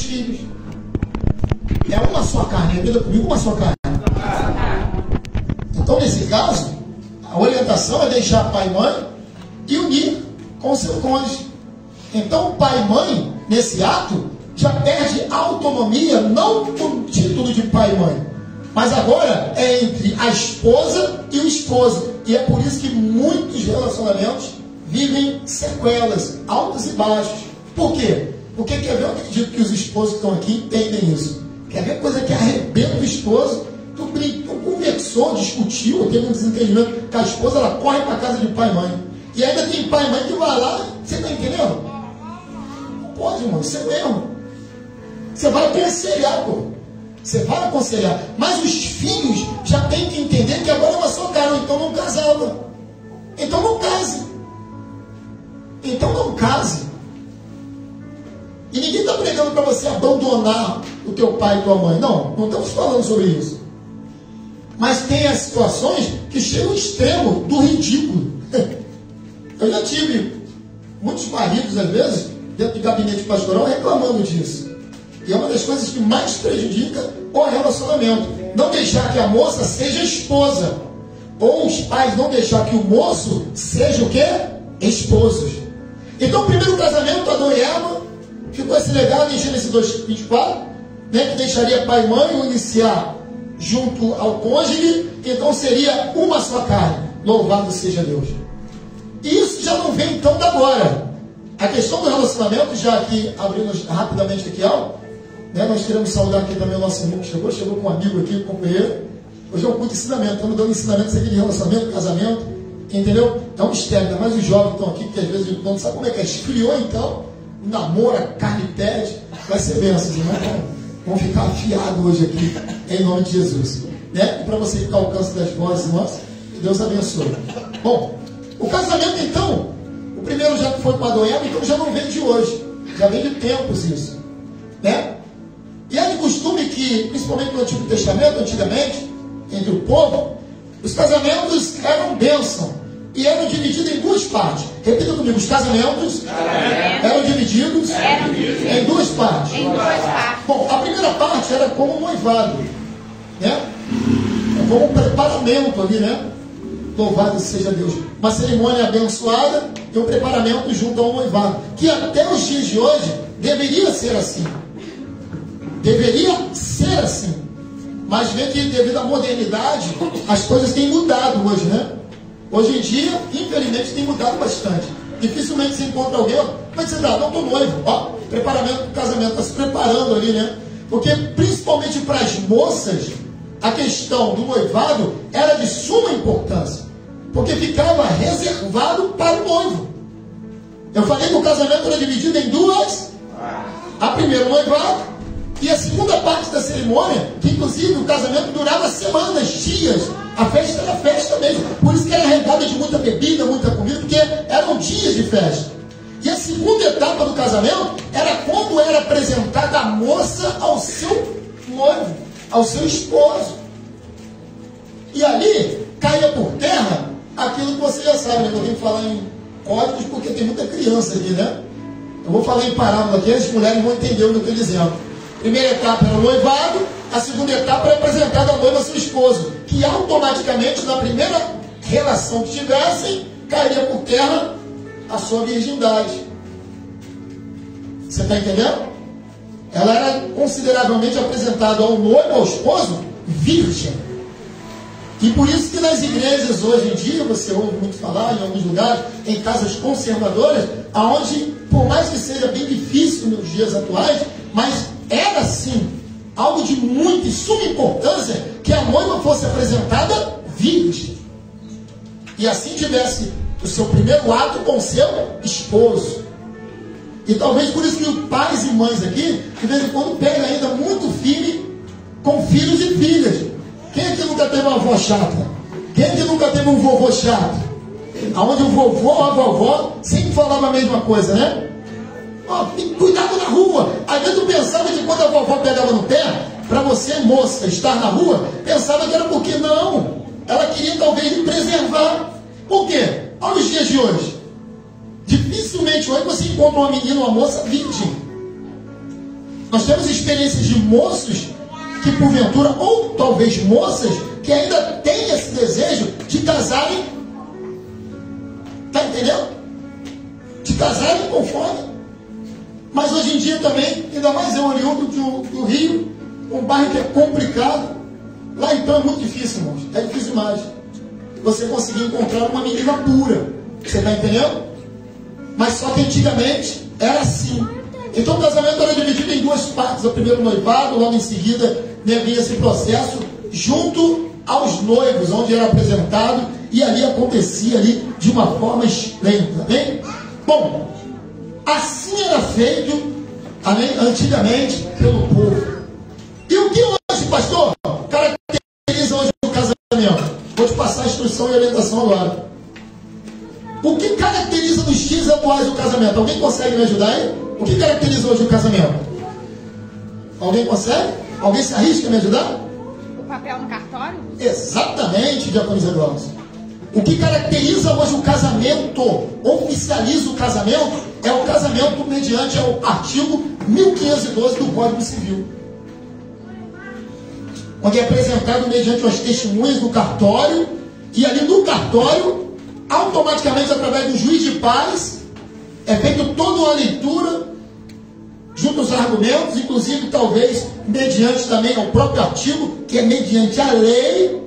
filhos. É uma só carne, repita comigo, uma só carne. Então, nesse caso, a orientação é deixar pai e mãe e unir com o seu cônjuge. Então, o pai e mãe, nesse ato, já perde a autonomia, não com o título de pai e mãe, mas agora é entre a esposa e o esposo. E é por isso que muitos relacionamentos vivem sequelas, altos e baixos. Por quê? Porque quer ver, eu acredito que os esposos que estão aqui entendem isso. Quer ver coisa que arrebenta o esposo? Tu conversou, discutiu, teve um desentendimento com a esposa, ela corre para a casa de pai e mãe. E ainda tem pai e mãe que vai lá, você está entendendo? Não pode, irmão, isso é erro. Você vai aconselhar, pô. Você vai aconselhar. Mas os filhos já têm que entender que agora é uma só carne, então não casava. Então não case. Então não case. E ninguém está pregando para você abandonar o teu pai e tua mãe. Não, não estamos falando sobre isso. Mas tem as situações que chegam ao extremo do ridículo. Eu já tive muitos maridos, às vezes, dentro do gabinete pastoral, reclamando disso. E é uma das coisas que mais prejudica o relacionamento. Não deixar que a moça seja esposa. Ou os pais não deixar que o moço seja o quê? Esposos. Então, o primeiro casamento, Adão e Eva, ficou esse legado em Gênesis 2:24, né, que deixaria pai e mãe o iniciar junto ao cônjuge, então seria uma só carne. Louvado seja Deus. E isso já não vem então da agora. A questão do relacionamento, já aqui abrindo rapidamente aqui algo, né, nós queremos saudar aqui também o nosso irmão que chegou com um amigo aqui, um companheiro. Hoje é um curso de ensinamento, estamos dando ensinamentos aqui de relacionamento, casamento, entendeu? É um mistério, ainda mais os jovens que estão aqui, que às vezes não sabe como é que é, esfriou então, o namoro, a carne pede, vai ser bênção, irmãos, vão ficar afiados hoje aqui, em nome de Jesus, né? E para você ficar ao alcance das vozes, irmãos, que Deus abençoe. Bom, o casamento então, o primeiro já foi com Adão e Eva, então já não vem de hoje, já vem de tempos isso, né? E é de costume que, principalmente no Antigo Testamento, antigamente, entre o povo, os casamentos eram bênção e eram divididos em duas partes. Repita comigo, os casamentos eram divididos em duas partes. Bom, a primeira parte era como um noivado, né? Como um preparamento ali, né? Louvado seja Deus. Uma cerimônia abençoada e um preparamento junto ao noivado, que até os dias de hoje deveria ser assim. Deveria ser assim. Mas vê que devido à modernidade, as coisas têm mudado hoje, né? Hoje em dia, infelizmente, tem mudado bastante. Dificilmente você encontra alguém, ó, como é que você está? Não, estou noivo. Ó, preparamento do casamento, está se preparando ali, né? Porque principalmente para as moças, a questão do noivado era de suma importância. Porque ficava reservado para o noivo. Eu falei que o casamento era dividido em duas. A primeira, o noivado. E a segunda parte da cerimônia, que inclusive o casamento durava semanas, dias. A festa era festa mesmo. Por isso que era regada de muita bebida, muita comida, porque eram dias de festa. E a segunda etapa do casamento era quando era apresentada a moça ao seu noivo, ao seu esposo. E ali caía por terra aquilo que você já sabe, né? Eu tenho que falar em códigos porque tem muita criança aqui, né? Eu vou falar em parábola aqui, as mulheres vão entender o que eu estou dizendo. Primeira etapa era o noivado, a segunda etapa era apresentada a noiva ao seu esposo, que automaticamente, na primeira relação que tivessem, cairia por terra a sua virgindade. Você está entendendo? Ela era consideravelmente apresentada ao noivo, ao esposo, virgem. E por isso que nas igrejas hoje em dia, você ouve muito falar em alguns lugares, em casas conservadoras, aonde, por mais que seja bem difícil nos dias atuais, mas era sim algo de muita e suma importância que a noiva fosse apresentada virgem. E assim tivesse o seu primeiro ato com seu esposo. E talvez por isso que os pais e mães aqui, de vez em quando, pegam ainda muito filho com filhos e filhas. Quem aqui nunca teve uma avó chata? Quem aqui nunca teve um vovô chato? Onde o vovô ou a vovó sempre falava a mesma coisa, né? Ó, cuidado na rua. Às vezes eu pensava que quando a vovó pegava no pé, para você, moça, estar na rua, pensava que era porque não. Ela queria talvez lhe preservar. Por quê? Olha os dias de hoje. Dificilmente hoje você encontra uma menina, uma moça virgem. Nós temos experiências de moços que porventura, ou talvez moças, que ainda têm esse desejo de casarem, tá entendendo? De casarem conforme. Mas hoje em dia também, ainda mais eu oriundo do Rio, um bairro que é complicado. Lá então é muito difícil, irmãos. É difícil demais. Você conseguir encontrar uma menina pura. Você está entendendo? Mas só que antigamente era assim. Então o casamento era dividido em duas partes. O primeiro noivado, logo em seguida vinha esse processo junto aos noivos, onde era apresentado, e ali acontecia ali de uma forma esplêndida. Amém? Bom, assim era feito, amém, antigamente pelo povo. E o que hoje, pastor, caracteriza hoje o casamento? Vou te passar a instrução e a orientação agora. O que caracteriza nos dias atuais o casamento? Alguém consegue me ajudar aí? O que caracteriza hoje o casamento? Alguém consegue? Alguém se arrisca a me ajudar? O papel no cartório? Exatamente, Diaconisa Glaucia. O que caracteriza hoje o casamento, oficializa o casamento, é o casamento mediante o artigo 1512 do Código Civil, onde é apresentado mediante as testemunhas do cartório, e ali no cartório, automaticamente através do juiz de paz, é feita toda uma leitura junto aos argumentos, inclusive talvez mediante também ao próprio artigo, que é mediante a lei,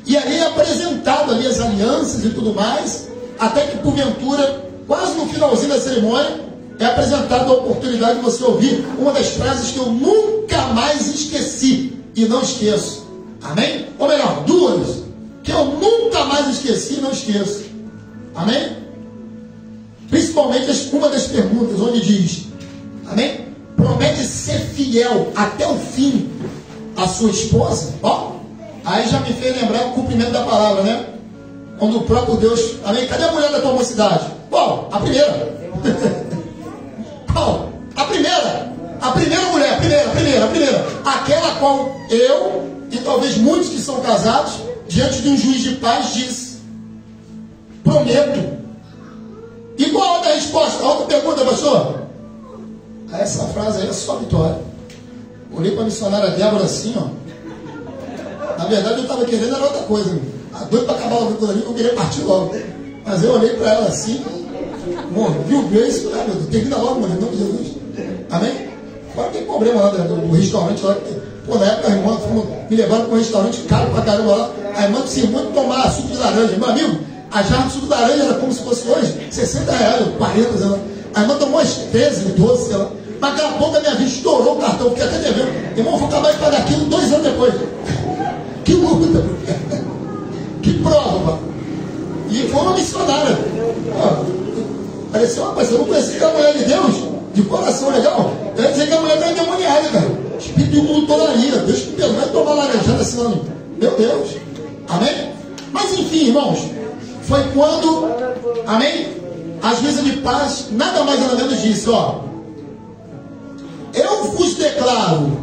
e ali é apresentado ali as alianças e tudo mais, até que porventura, quase no finalzinho da cerimônia, é apresentada a oportunidade de você ouvir uma das frases que eu nunca mais esqueci, e não esqueço. Amém? Ou melhor, duas, que eu nunca mais esqueci e não esqueço. Amém? Principalmente uma das perguntas, onde diz, amém? Promete ser fiel até o fim à sua esposa. Ó, aí já me fez lembrar o cumprimento da palavra, né? Quando o próprio Deus, amém? Cadê a mulher da tua mocidade? Bom, a primeira. Bom, a primeira mulher, a primeira. Aquela qual eu, e talvez muitos que são casados, diante de um juiz de paz, diz: prometo. E qual a outra resposta? A outra pergunta, pastor? Essa frase aí é só vitória. Olhei para a missionária Débora assim, ó. Na verdade eu estava querendo era outra coisa. A doido para acabar logo aquilo ali, eu queria partir logo. Mas eu olhei para ela assim, viu Grace? Ah, meu Deus, termina logo, mano, em nome de Jesus. Amém? Agora tem problema lá do restaurante lá. Pô, na época a irmã me levaram para um restaurante caro pra caramba lá. A irmã disse: muito tomar suco de laranja. Meu amigo, a jarra de suco de laranja era como se fosse hoje R$60, 40, sei lá. A irmã tomou as 13, 12, sei lá. Mas daqui a pouco a minha vida estourou o cartão, fiquei até devendo. Irmão, vou acabar de pagar aquilo 2 anos depois. Que luta! Que prova! E foi uma missionária. Pareceu uma coisa, eu não conhecia que a mulher de Deus, de coração legal. Eu ia dizer que a mulher está endemoniada, cara. Espírito de glutonaria. Deus que pegou e tomar laranjada assim, meu Deus. Amém? Mas enfim, irmãos, foi quando, amém? A juíza de paz, nada mais nada menos disse, ó: eu vos declaro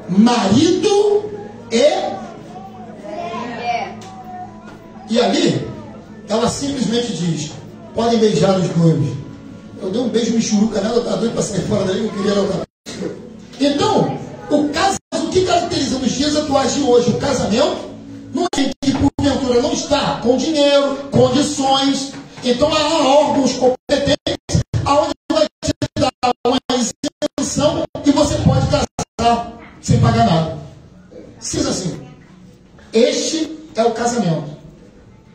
marido e ali, ela simplesmente diz: podem beijar os noivos. Eu dei um beijo michuruca nela, tá doido para sair fora daí, eu queria outra. Então, o que caracteriza nos dias atuais de hoje o casamento, não é que porventura não está com dinheiro, condições. Então há órgãos competentes aonde vai te dar uma isenção e você pode casar sem pagar nada. Simples assim. Este é o casamento.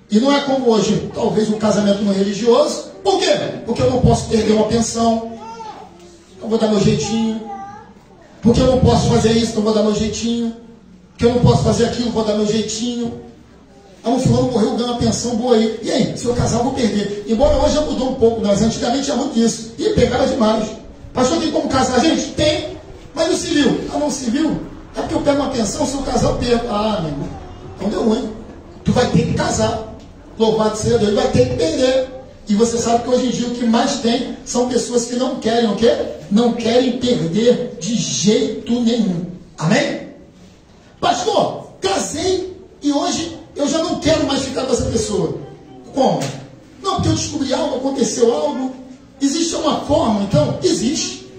E não é como hoje, talvez um casamento não religioso. Por quê? Porque eu não posso perder uma pensão, eu vou dar meu jeitinho. Porque eu não posso fazer isso, então vou dar meu jeitinho. Porque eu não posso fazer aquilo, vou dar meu jeitinho. Um fulano morreu, ganha uma pensão boa aí. E aí, se eu casar, eu vou perder. Embora hoje já mudou um pouco, mas antigamente tinha muito isso. E pegava demais. Pastor, tem como casar? Gente, tem. Mas no civil? Ah, não, civil? É porque eu pego uma pensão, se eu casar, eu perco. Ah, meu irmão, então deu ruim. Tu vai ter que casar. Louvado seja Deus, vai ter que perder. E você sabe que hoje em dia o que mais tem são pessoas que não querem o quê? Não querem perder de jeito nenhum. Amém? Pastor, casei e hoje eu já não quero mais ficar com essa pessoa. Como? Não, porque eu descobri algo, aconteceu algo. Existe uma forma, então? Existe.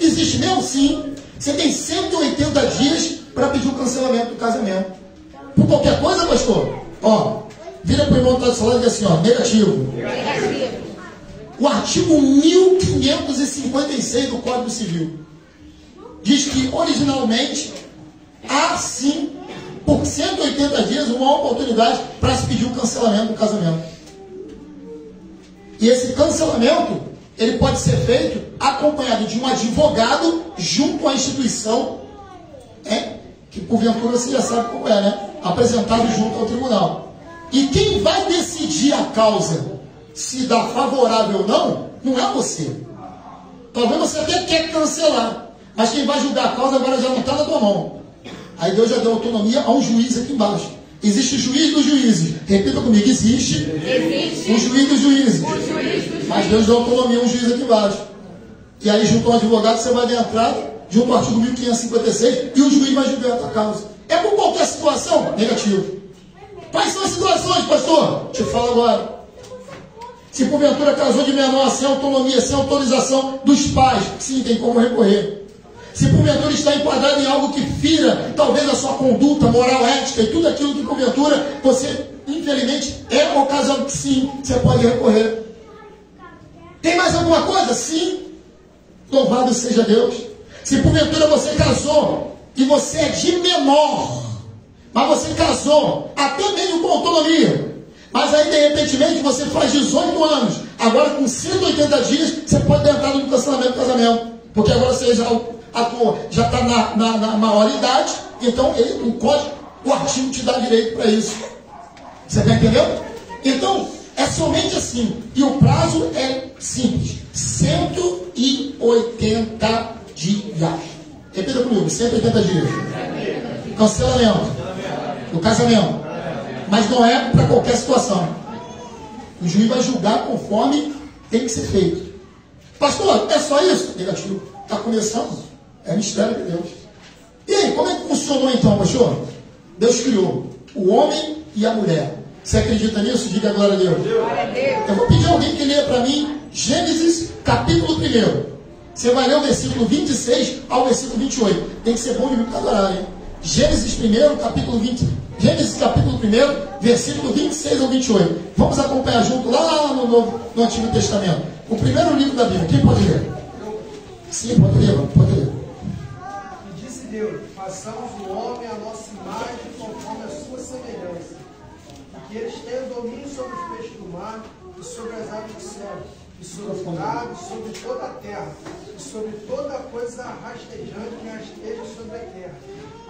Existe mesmo? Sim. Você tem 180 dias para pedir o cancelamento do casamento. Por qualquer coisa, pastor? Ó, vira para o irmão que está do seu lado e diz assim, ó, negativo. O artigo 1556 do Código Civil diz que, originalmente, há sim, por 180 dias, uma oportunidade para se pedir o cancelamento do casamento. E esse cancelamento, ele pode ser feito acompanhado de um advogado junto à instituição, que porventura você já sabe como é, né? Apresentado junto ao tribunal. E quem vai decidir a causa, se dá favorável ou não, não é você. Talvez você até quer cancelar, mas quem vai julgar a causa agora já não está na tua mão. Aí Deus já deu autonomia a um juiz aqui embaixo. Existe o juiz dos juízes. Repita comigo, existe o juiz dos juízes. Mas Deus deu autonomia a um juiz aqui embaixo. E aí, junto ao advogado, você vai adentrar, junto ao artigo 1556, e o juiz vai julgar a tua causa. É por qualquer situação? Negativo. Quais são as situações, pastor? Te falo agora. Se porventura casou de menor, sem autonomia, sem autorização dos pais, sim, tem como recorrer. Se porventura está enquadrado em algo que fira, talvez a sua conduta, moral, ética e tudo aquilo que porventura você, infelizmente, é ocasião que sim, você pode recorrer. Tem mais alguma coisa? Sim. Louvado seja Deus. Se porventura você casou e você é de menor, mas você casou até mesmo com autonomia, mas aí, de repentemente, você faz 18 anos. Agora, com 180 dias, você pode ter entrado no cancelamento do casamento. Porque agora você já está na maioridade. Então, o código, o artigo te dá direito para isso. Você está entendendo? Então, é somente assim. E o prazo é simples. 180 dias. Repita comigo. 180 dias. Cancelamento do casamento. Mas não é para qualquer situação. O juiz vai julgar conforme tem que ser feito. Pastor, é só isso? Negativo. Está começando. É mistério de Deus. E aí, como é que funcionou então, pastor? Deus criou o homem e a mulher. Você acredita nisso? Diga a glória a Deus. Eu vou pedir a alguém que leia para mim Gênesis capítulo 1. Você vai ler o versículo 26 ao versículo 28. Tem que ser bom de muito horário, hein? Gênesis 1, capítulo 20. Gênesis capítulo 1, versículo 26 ao 28. Vamos acompanhar junto lá no Antigo Testamento. O primeiro livro da Bíblia. Quem pode ler? Sim, pode ler. E disse Deus: façamos o homem à nossa imagem, conforme a sua semelhança, e que eles tenham domínio sobre os peixes do mar, e sobre as aves do céu, e sobre o gado, e sobre toda a terra, e sobre toda coisa rastejante que rasteja sobre a terra.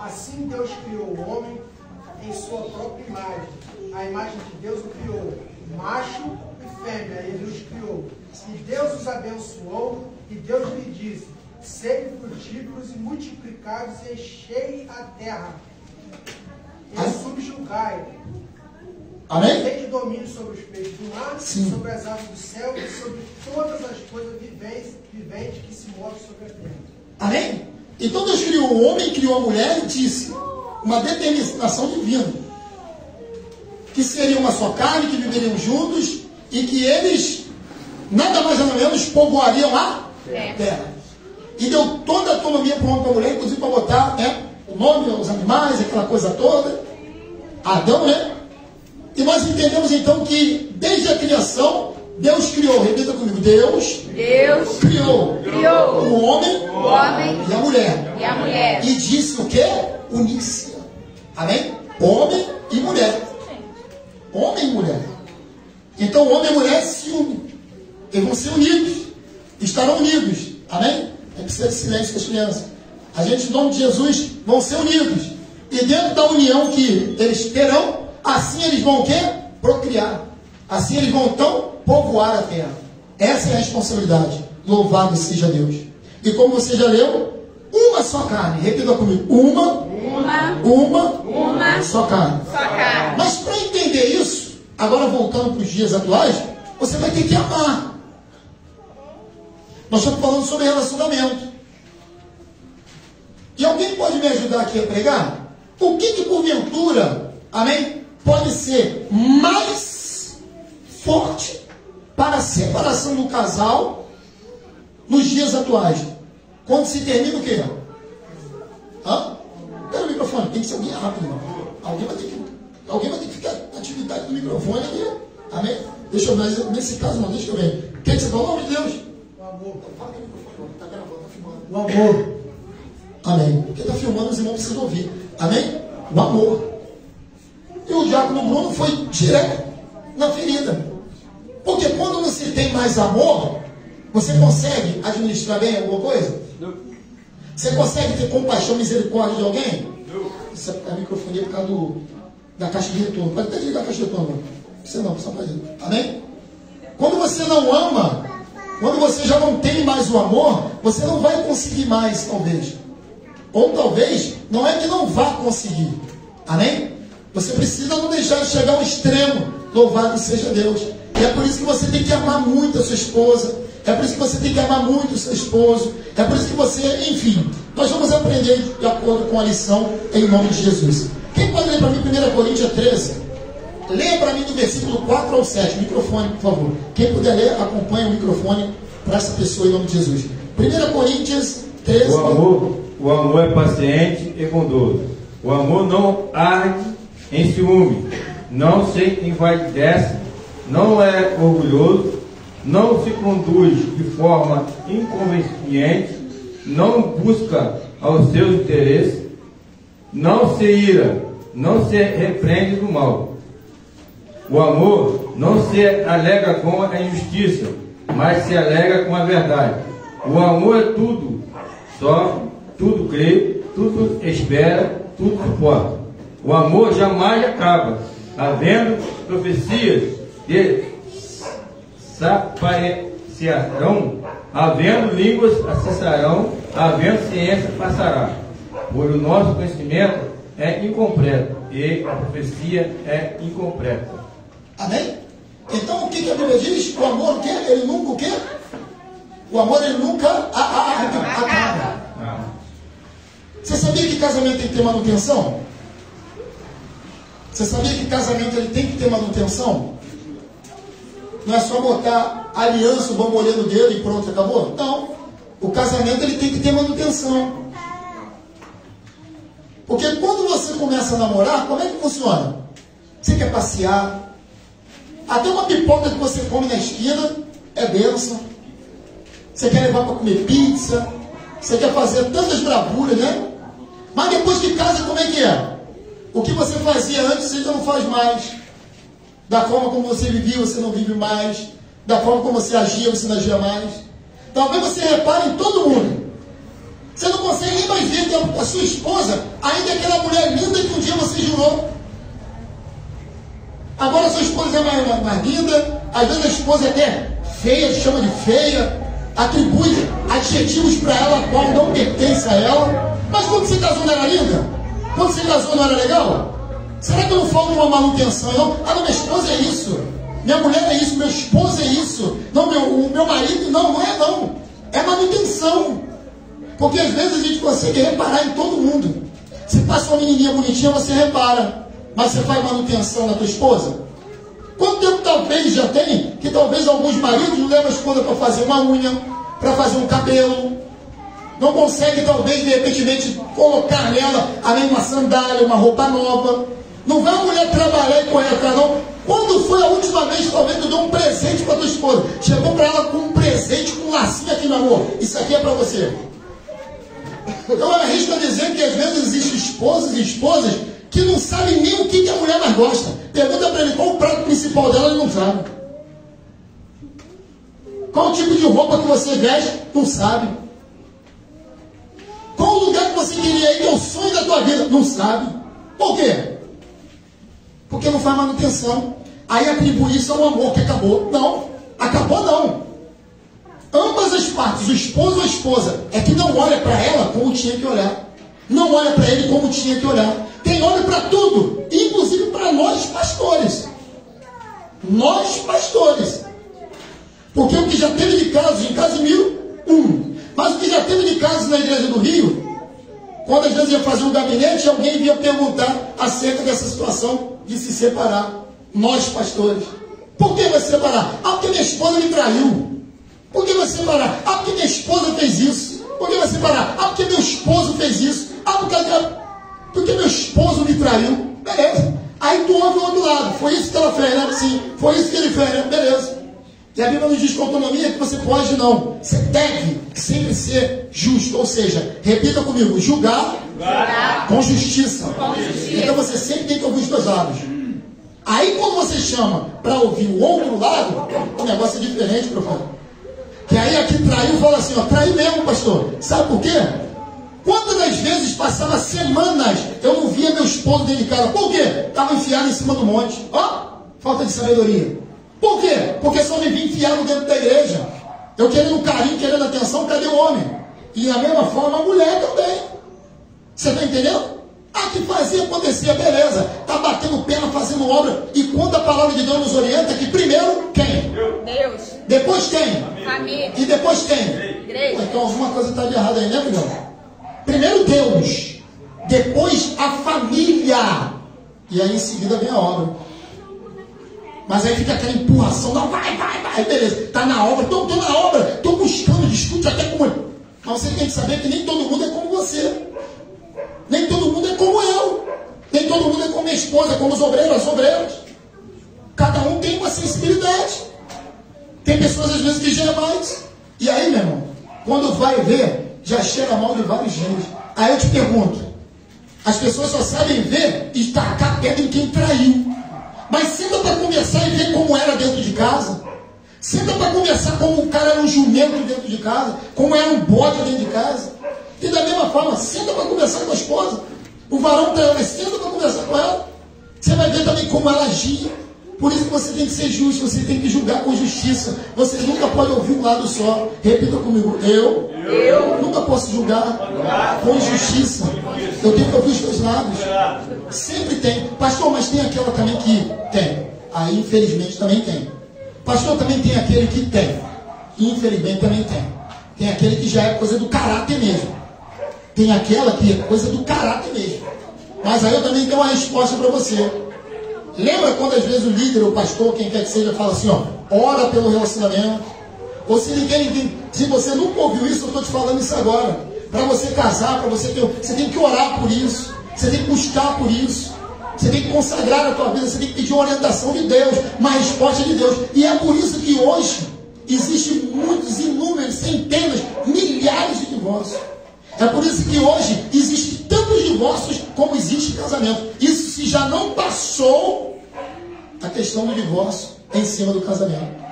Assim Deus criou o homem em sua própria imagem. A imagem de Deus o criou, macho e fêmea, ele os criou. E Deus os abençoou, e Deus lhe disse: sede frutíferos e multiplicai-vos e enchei a terra, e subjugai. Amém? Tende domínio sobre os peixes do mar, sim, sobre as aves do céu e sobre todas as coisas viventes que se movem sobre a terra. Amém? Então Deus criou o homem, criou a mulher e disse, uma determinação divina, que seriam uma só carne, que viveriam juntos e que eles, nada mais nada menos, povoariam a terra. E deu toda a autonomia para o homem e para a mulher, inclusive para botar o nome, os animais, aquela coisa toda. Adão, né? E nós entendemos então que desde a criação, Deus criou, repita comigo, Deus criou o homem e a mulher. E disse o que? Unir-se. Amém? Homem e mulher. Homem e mulher. Então homem e mulher se unem. Eles vão ser unidos. Estarão unidos. Amém? Tem que ser de silêncio com as crianças. A gente, em nome de Jesus, vão ser unidos. E dentro da união que eles terão, assim eles vão o quê? Procriar. Assim eles vão então povoar a terra. Essa é a responsabilidade. Louvado seja Deus. E como você já leu, uma só carne. Repita comigo. Uma só carne. Mas para entender isso, agora voltando para os dias atuais, você vai ter que amar. Nós estamos falando sobre relacionamento. E alguém pode me ajudar aqui a pregar? O que porventura, amém, pode ser mais forte para a separação do casal nos dias atuais? Quando se termina o quê? Hã? Pera o microfone, tem que ser alguém rápido, irmão. Alguém vai ter que ficar na atividade do microfone aqui. Amém? Deixa eu ver, nesse caso não, deixa eu ver. O que você falou, nome de Deus? O amor. Fala que o microfone está gravando, está filmando. O amor. Amém. Porque está filmando, os irmãos precisam ouvir. Amém? O amor. E o diácono Bruno foi direto na ferida. Porque quando você tem mais amor, você consegue administrar bem alguma coisa? Não. Você consegue ter compaixão, misericórdia de alguém? Não. Isso é a microfonia por causa da caixa de retorno. Pode até desligar a caixa de retorno. Você não, só faz isso. Amém? Quando você não ama, quando você já não tem mais o amor, você não vai conseguir mais, talvez. Ou talvez, não é que não vá conseguir. Amém? Você precisa não deixar de chegar ao extremo. Louvado seja Deus. E é por isso que você tem que amar muito a sua esposa. É por isso que você tem que amar muito o seu esposo. É por isso que você, enfim, nós vamos aprender de acordo com a lição em nome de Jesus. Quem pode ler para mim 1 Coríntios 13? Leia para mim do versículo 4 ao 7. Microfone, por favor. Quem puder ler, acompanha o microfone para essa pessoa em nome de Jesus. 1 Coríntios 13. O amor é paciente e bondoso. O amor não arde em ciúme, não se envaidece, não é orgulhoso, não se conduz de forma inconveniente, não busca aos seus interesses, não se ira, não se repreende do mal. O amor não se alegra com a injustiça, mas se alegra com a verdade. O amor é tudo, sofre, tudo crê, tudo espera, tudo suporta. O amor jamais acaba, havendo profecias que desaparecerão, havendo línguas cessarão, havendo ciência passará. Pois o nosso conhecimento é incompleto e a profecia é incompleta. Amém? Então o que a Bíblia diz? O amor o quê? Ele nunca o quê? O amor ele nunca acaba. Você sabia que casamento tem que ter manutenção? Você sabia que casamento ele tem que ter manutenção? Não é só botar aliança, o bambolê no dedo e pronto, acabou? Não. O casamento ele tem que ter manutenção. Porque quando você começa a namorar, como é que funciona? Você quer passear. Até uma pipoca que você come na esquina é bênção. Você quer levar para comer pizza. Você quer fazer tantas bravuras, né? Mas depois que casa, como é que é? O que você fazia antes, você já não faz mais. Da forma como você vivia, você não vive mais. Da forma como você agia, você não agia mais. Talvez você repare em todo mundo. Você não consegue nem mais ver que a sua esposa ainda é aquela mulher linda que um dia você jurou. Agora a sua esposa é mais linda. Às vezes a esposa é até feia, chama de feia. Atribui adjetivos para ela, qual não pertence a ela. Mas quando você casou não era linda? Quando você casou não era legal? Será que eu não falo uma manutenção? Não? Ah, não, minha esposa é isso. Minha mulher é isso. Meu esposo é isso. Não, o meu marido, não é não. É manutenção. Porque às vezes a gente consegue reparar em todo mundo. Se passa uma menininha bonitinha, você repara. Mas você faz manutenção na tua esposa? Quanto tempo talvez já tem que talvez alguns maridos não levam a esposa para fazer uma unha, para fazer um cabelo, não consegue talvez de repente colocar nela além uma sandália, uma roupa nova. Não vai a mulher trabalhar e correr atrás não. Quando foi a última vez talvez tu deu um presente para tua esposa? Chegou para ela com um presente, com um lacinho aqui no amor. Isso aqui é para você. Eu arrisco a dizer que às vezes existem esposos e esposas que não sabem nem o que a mulher mais gosta. Pergunta para ele qual o prato principal dela, ele não sabe. Qual o tipo de roupa que você veste, não sabe. Qual o lugar que você queria ir, que é o sonho da tua vida, não sabe. Por quê? Porque não faz manutenção. Aí atribui isso ao amor que acabou. Não, acabou não. Ambas as partes, o esposo ou a esposa, é que não olha para ela como tinha que olhar. Não olha para ele como tinha que olhar. Tem olho para tudo, inclusive para nós pastores. Nós pastores. Porque o que já teve de casos em Casimiro, mas o que já teve de casos na igreja do Rio, quando às vezes ia fazer um gabinete, alguém vinha perguntar acerca dessa situação de se separar. Nós pastores. Por que vai se separar? Ah, porque minha esposa me traiu. Por que vai se separar? Ah, porque minha esposa fez isso. Por que vai separar? Ah, porque meu esposo fez isso. Ah, porque meu esposo me traiu. Beleza. Aí tu ouve o outro lado. Foi isso que ela fez, né? Sim. Foi isso que ele fez, né? Beleza. E a Bíblia nos diz que autonomia é que você pode não. Você deve sempre ser justo. Ou seja, repita comigo, julgar com justiça. Então você sempre tem que ouvir os dois lados. Aí quando você chama para ouvir o outro lado, o negócio é diferente, professor. Que aí aqui traiu, fala assim, ó, traiu mesmo, pastor. Sabe por quê? Quantas das vezes passava semanas eu não via meu esposo dentro de casa? Por quê? Estava enfiado em cima do monte. Ó, falta de sabedoria. Por quê? Porque só me vi enfiado dentro da igreja. Eu querendo carinho, querendo atenção, cadê o homem? E da mesma forma a mulher também. Você está entendendo? Ah, que fazia, acontecia, beleza. Está batendo perna, fazendo obra. E quando a palavra de Deus nos orienta, que primeiro, quem? Deus. Depois quem? Família. E depois quem? Igreja. Então alguma coisa está de errado aí, né, filhão? Primeiro Deus. Depois a família. E aí em seguida vem a obra. Mas aí fica aquela empurração. Não, vai. Beleza. Está na obra. Estou na obra. Estou buscando, discute até com ele. Mas você tem que saber que nem todo mundo é como você. Nem todo mundo é como eu. Nem todo mundo é como minha esposa, como os obreiros, as obreiras. Cada um tem uma sensibilidade. Tem pessoas às vezes que geram mais. E aí, meu irmão, quando vai ver, já cheira mal de vários dias. Aí eu te pergunto, as pessoas só sabem ver e tacar pedra em quem traiu. Mas senta para conversar e ver como era dentro de casa. Senta para conversar como o cara era um jumento dentro de casa, como era um bode dentro de casa. E da mesma forma, senta para conversar com a esposa. O varão traiu, mas senta para conversar com ela. Você vai ver também como ela agia. Por isso que você tem que ser justo, você tem que julgar com justiça. Você nunca pode ouvir um lado só. Repita comigo, eu nunca posso julgar com justiça. Eu tenho que ouvir os dois lados. Sempre tem. Pastor, mas tem aquela também que tem. Aí infelizmente também tem. Pastor, também tem aquele que tem. Infelizmente também tem. Tem aquele que já é coisa do caráter mesmo. Tem aquela que é coisa do caráter mesmo. Mas aí eu também tenho uma resposta para você. Lembra quando às vezes o líder, o pastor, quem quer que seja, fala assim, ó, ora pelo relacionamento. Ou se ninguém, se você nunca ouviu isso, eu estou te falando isso agora. Para você casar, para você ter, você tem que orar por isso. Você tem que buscar por isso. Você tem que consagrar a tua vida, você tem que pedir uma orientação de Deus, uma resposta de Deus. E é por isso que hoje existem muitos, inúmeros, centenas, milhares de divórcios. É por isso que hoje existem tantos divórcios como existe casamento. Isso se já não passou a questão do divórcio em cima do casamento.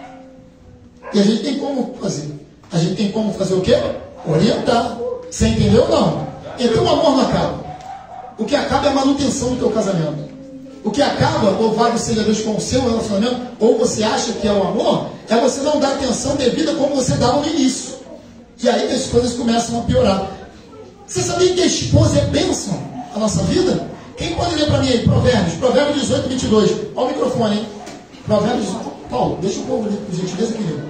E a gente tem como fazer? A gente tem como fazer o quê? Orientar. Você entendeu ou não? Então o amor não acaba. O que acaba é a manutenção do teu casamento. O que acaba, louvado seja Deus, com o seu relacionamento, ou você acha que é o amor, é você não dar atenção devida como você dava no início. E aí as coisas começam a piorar. Você sabia que a esposa é bênção na nossa vida? Quem pode ler para mim aí? Provérbios 18, 22. Olha o microfone, hein? Provérbios 18. Paulo, deixa o povo ler, por gentileza, querido.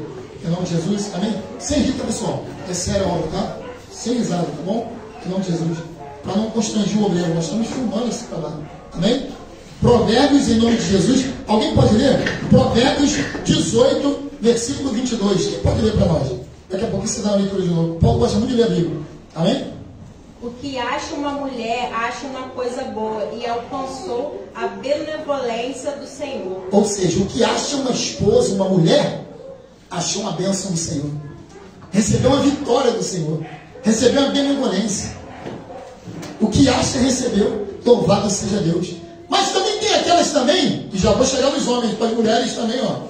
Em nome de Jesus, amém? Sem rita, pessoal. É sério a obra, tá? Sem risada, tá bom? Em nome de Jesus. Para não constranger o obreiro, nós estamos filmando esse trabalho. Amém? Provérbios em nome de Jesus. Alguém pode ler? Provérbios 18, versículo 22. Quem pode ler para nós? Daqui a pouco você dá uma leitura de novo. Paulo gosta muito de ler a Bíblia. Amém? O que acha uma mulher, acha uma coisa boa e alcançou a benevolência do Senhor. Ou seja, o que acha uma esposa, uma mulher, achou uma bênção do Senhor. Recebeu a vitória do Senhor. Recebeu a benevolência. O que acha, recebeu. Louvado seja Deus. Mas também tem aquelas também, e já vou chegar nos homens, para as mulheres também, ó.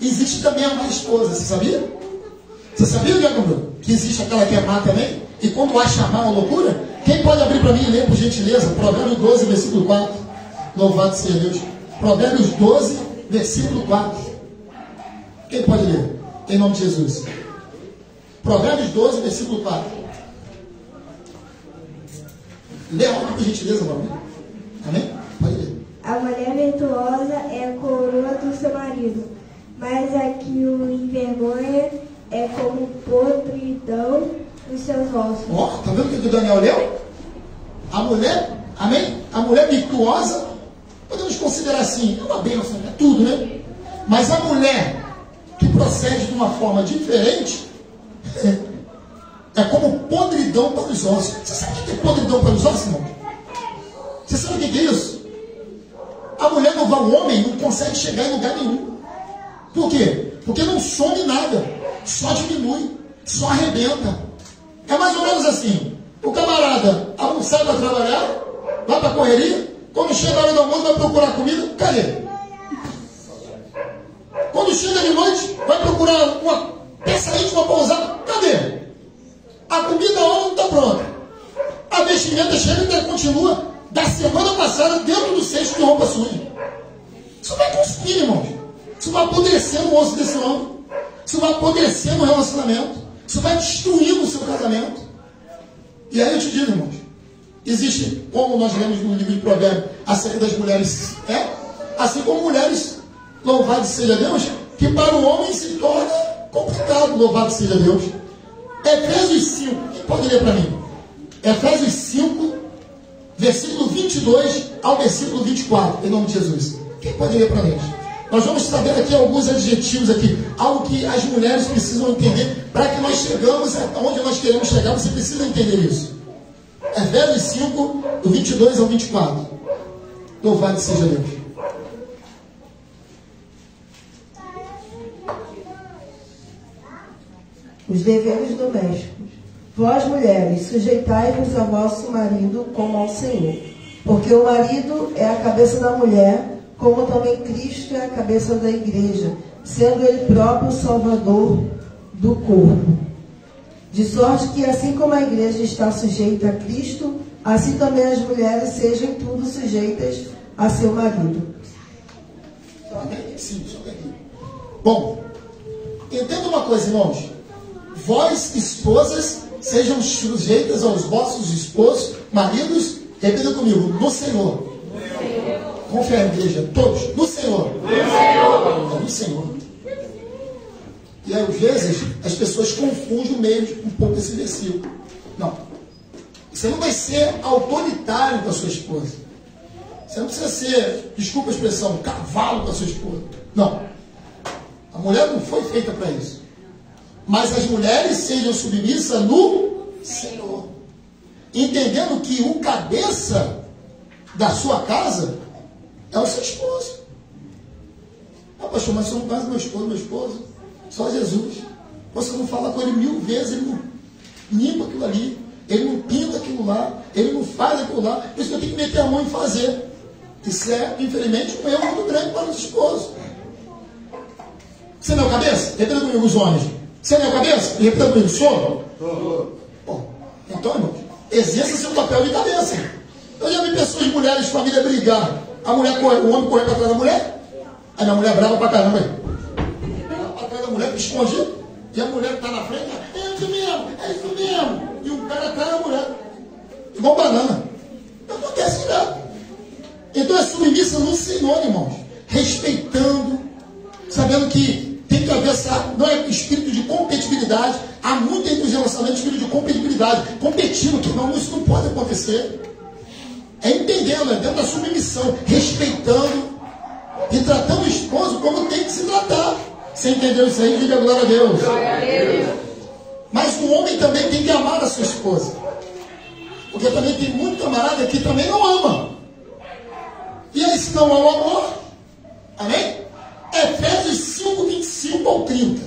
Existe também a má esposa, você sabia? Você sabia, Diego Bruno? Que existe aquela que é má também? E quando acha má uma loucura? Quem pode abrir para mim e ler, por gentileza? Provérbios 12, versículo 4. Louvado seja Deus. Provérbios 12, versículo 4. Quem pode ler? Em nome de Jesus. Provérbios 12, versículo 4. Lê algo, por gentileza, meu amigo. Amém? Pode ler. A mulher virtuosa é a coroa do seu marido, mas a que o envergonha é como podridão dos seus ossos. Ó, tá vendo o que o Daniel leu? A mulher, amém? A mulher virtuosa, podemos considerar assim, é uma bênção, é tudo, né? Mas a mulher que procede de uma forma diferente, é como podridão para os ossos. Você sabe o que é podridão para os ossos, irmão? Você sabe o que é isso? A mulher não vai, o homem não consegue chegar em lugar nenhum. Por quê? Porque não some nada, só diminui, só arrebenta. É mais ou menos assim. O camarada sai para trabalhar, vai para a correria, quando chega a hora do almoço vai procurar comida, cadê? Quando chega de noite, vai procurar uma peça íntima para usar, cadê? A comida hora não está pronta. A vestimenta chega e ainda continua da semana passada dentro do cesto de roupa suja. Isso vai consumir, irmãos. Isso vai apodrecer no osso desse homem. Isso vai apodrecer no relacionamento. Isso vai destruir o seu casamento. E aí eu te digo, irmãos, existe, como nós lemos no livro de Provérbios, acerca das mulheres, assim como mulheres, louvado seja Deus, que para o homem se torna complicado, louvado seja Deus. Efésios 5, quem pode ler para mim? Efésios 5, versículo 22 ao versículo 24, em nome de Jesus. Quem pode ler para mim? Nós vamos saber aqui alguns adjetivos aqui, algo que as mulheres precisam entender, para que nós chegamos aonde nós queremos chegar, você precisa entender isso. Efésios 5, do 22 ao 24. Louvado seja Deus. Os deveres domésticos. Vós, mulheres, sujeitai-vos a vosso marido como ao Senhor, porque o marido é a cabeça da mulher, como também Cristo é a cabeça da igreja, sendo ele próprio o salvador do corpo. De sorte que, assim como a igreja está sujeita a Cristo, assim também as mulheres sejam em tudo sujeitas a seu marido. Sim, só aqui. Bom, entenda uma coisa, irmãos. Vós, esposas, sejam sujeitas aos vossos esposos, maridos, repita comigo, no Senhor. Confere, igreja, todos, no Senhor. No Senhor. E às vezes as pessoas confundem meio um pouco esse versículo. Não. Você não vai ser autoritário com a sua esposa. Você não precisa ser, desculpa a expressão, cavalo com a sua esposa. Não. A mulher não foi feita para isso. Mas as mulheres sejam submissas no Senhor. Entendendo que o cabeça da sua casa é o seu esposo. Ah, pastor, mas você não conhece meu esposo? Só Jesus. Você não fala com ele 1000 vezes, ele não limpa aquilo ali, ele não pinta aquilo lá, ele não faz aquilo lá. Por isso que eu tenho que meter a mão e fazer. Isso é, infelizmente, um erro muito grande para os esposos. Você não é o cabeça? Repita comigo, os homens. Você não é o cabeça? Repita comigo, sou? Bom, então, irmãos, exerça seu papel de cabeça. Eu já vi pessoas, mulheres de família brigar. A mulher corre, o homem corre para trás da mulher. Aí a mulher brava para caramba. Para trás da mulher, escondido. E a mulher está na frente. É isso mesmo. E o cara atrás da mulher. Igual banana. Não acontece nada. Então é submissa no Senhor, irmãos. Respeitando. Sabendo que tem que haver essa, não é espírito de competitividade. Há muito entre os relacionamentos espírito de competitividade. Competindo, que não, isso não pode acontecer. É entendendo, é dentro da submissão, respeitando e tratando o esposo como tem que se tratar. Você entendeu isso aí? Diga glória a Deus. Glória a Deus. Mas o homem também tem que amar a sua esposa. Porque também tem muito camarada que também não ama. E aí, se não há o amor, amém? Efésios 5, 25 ao 30.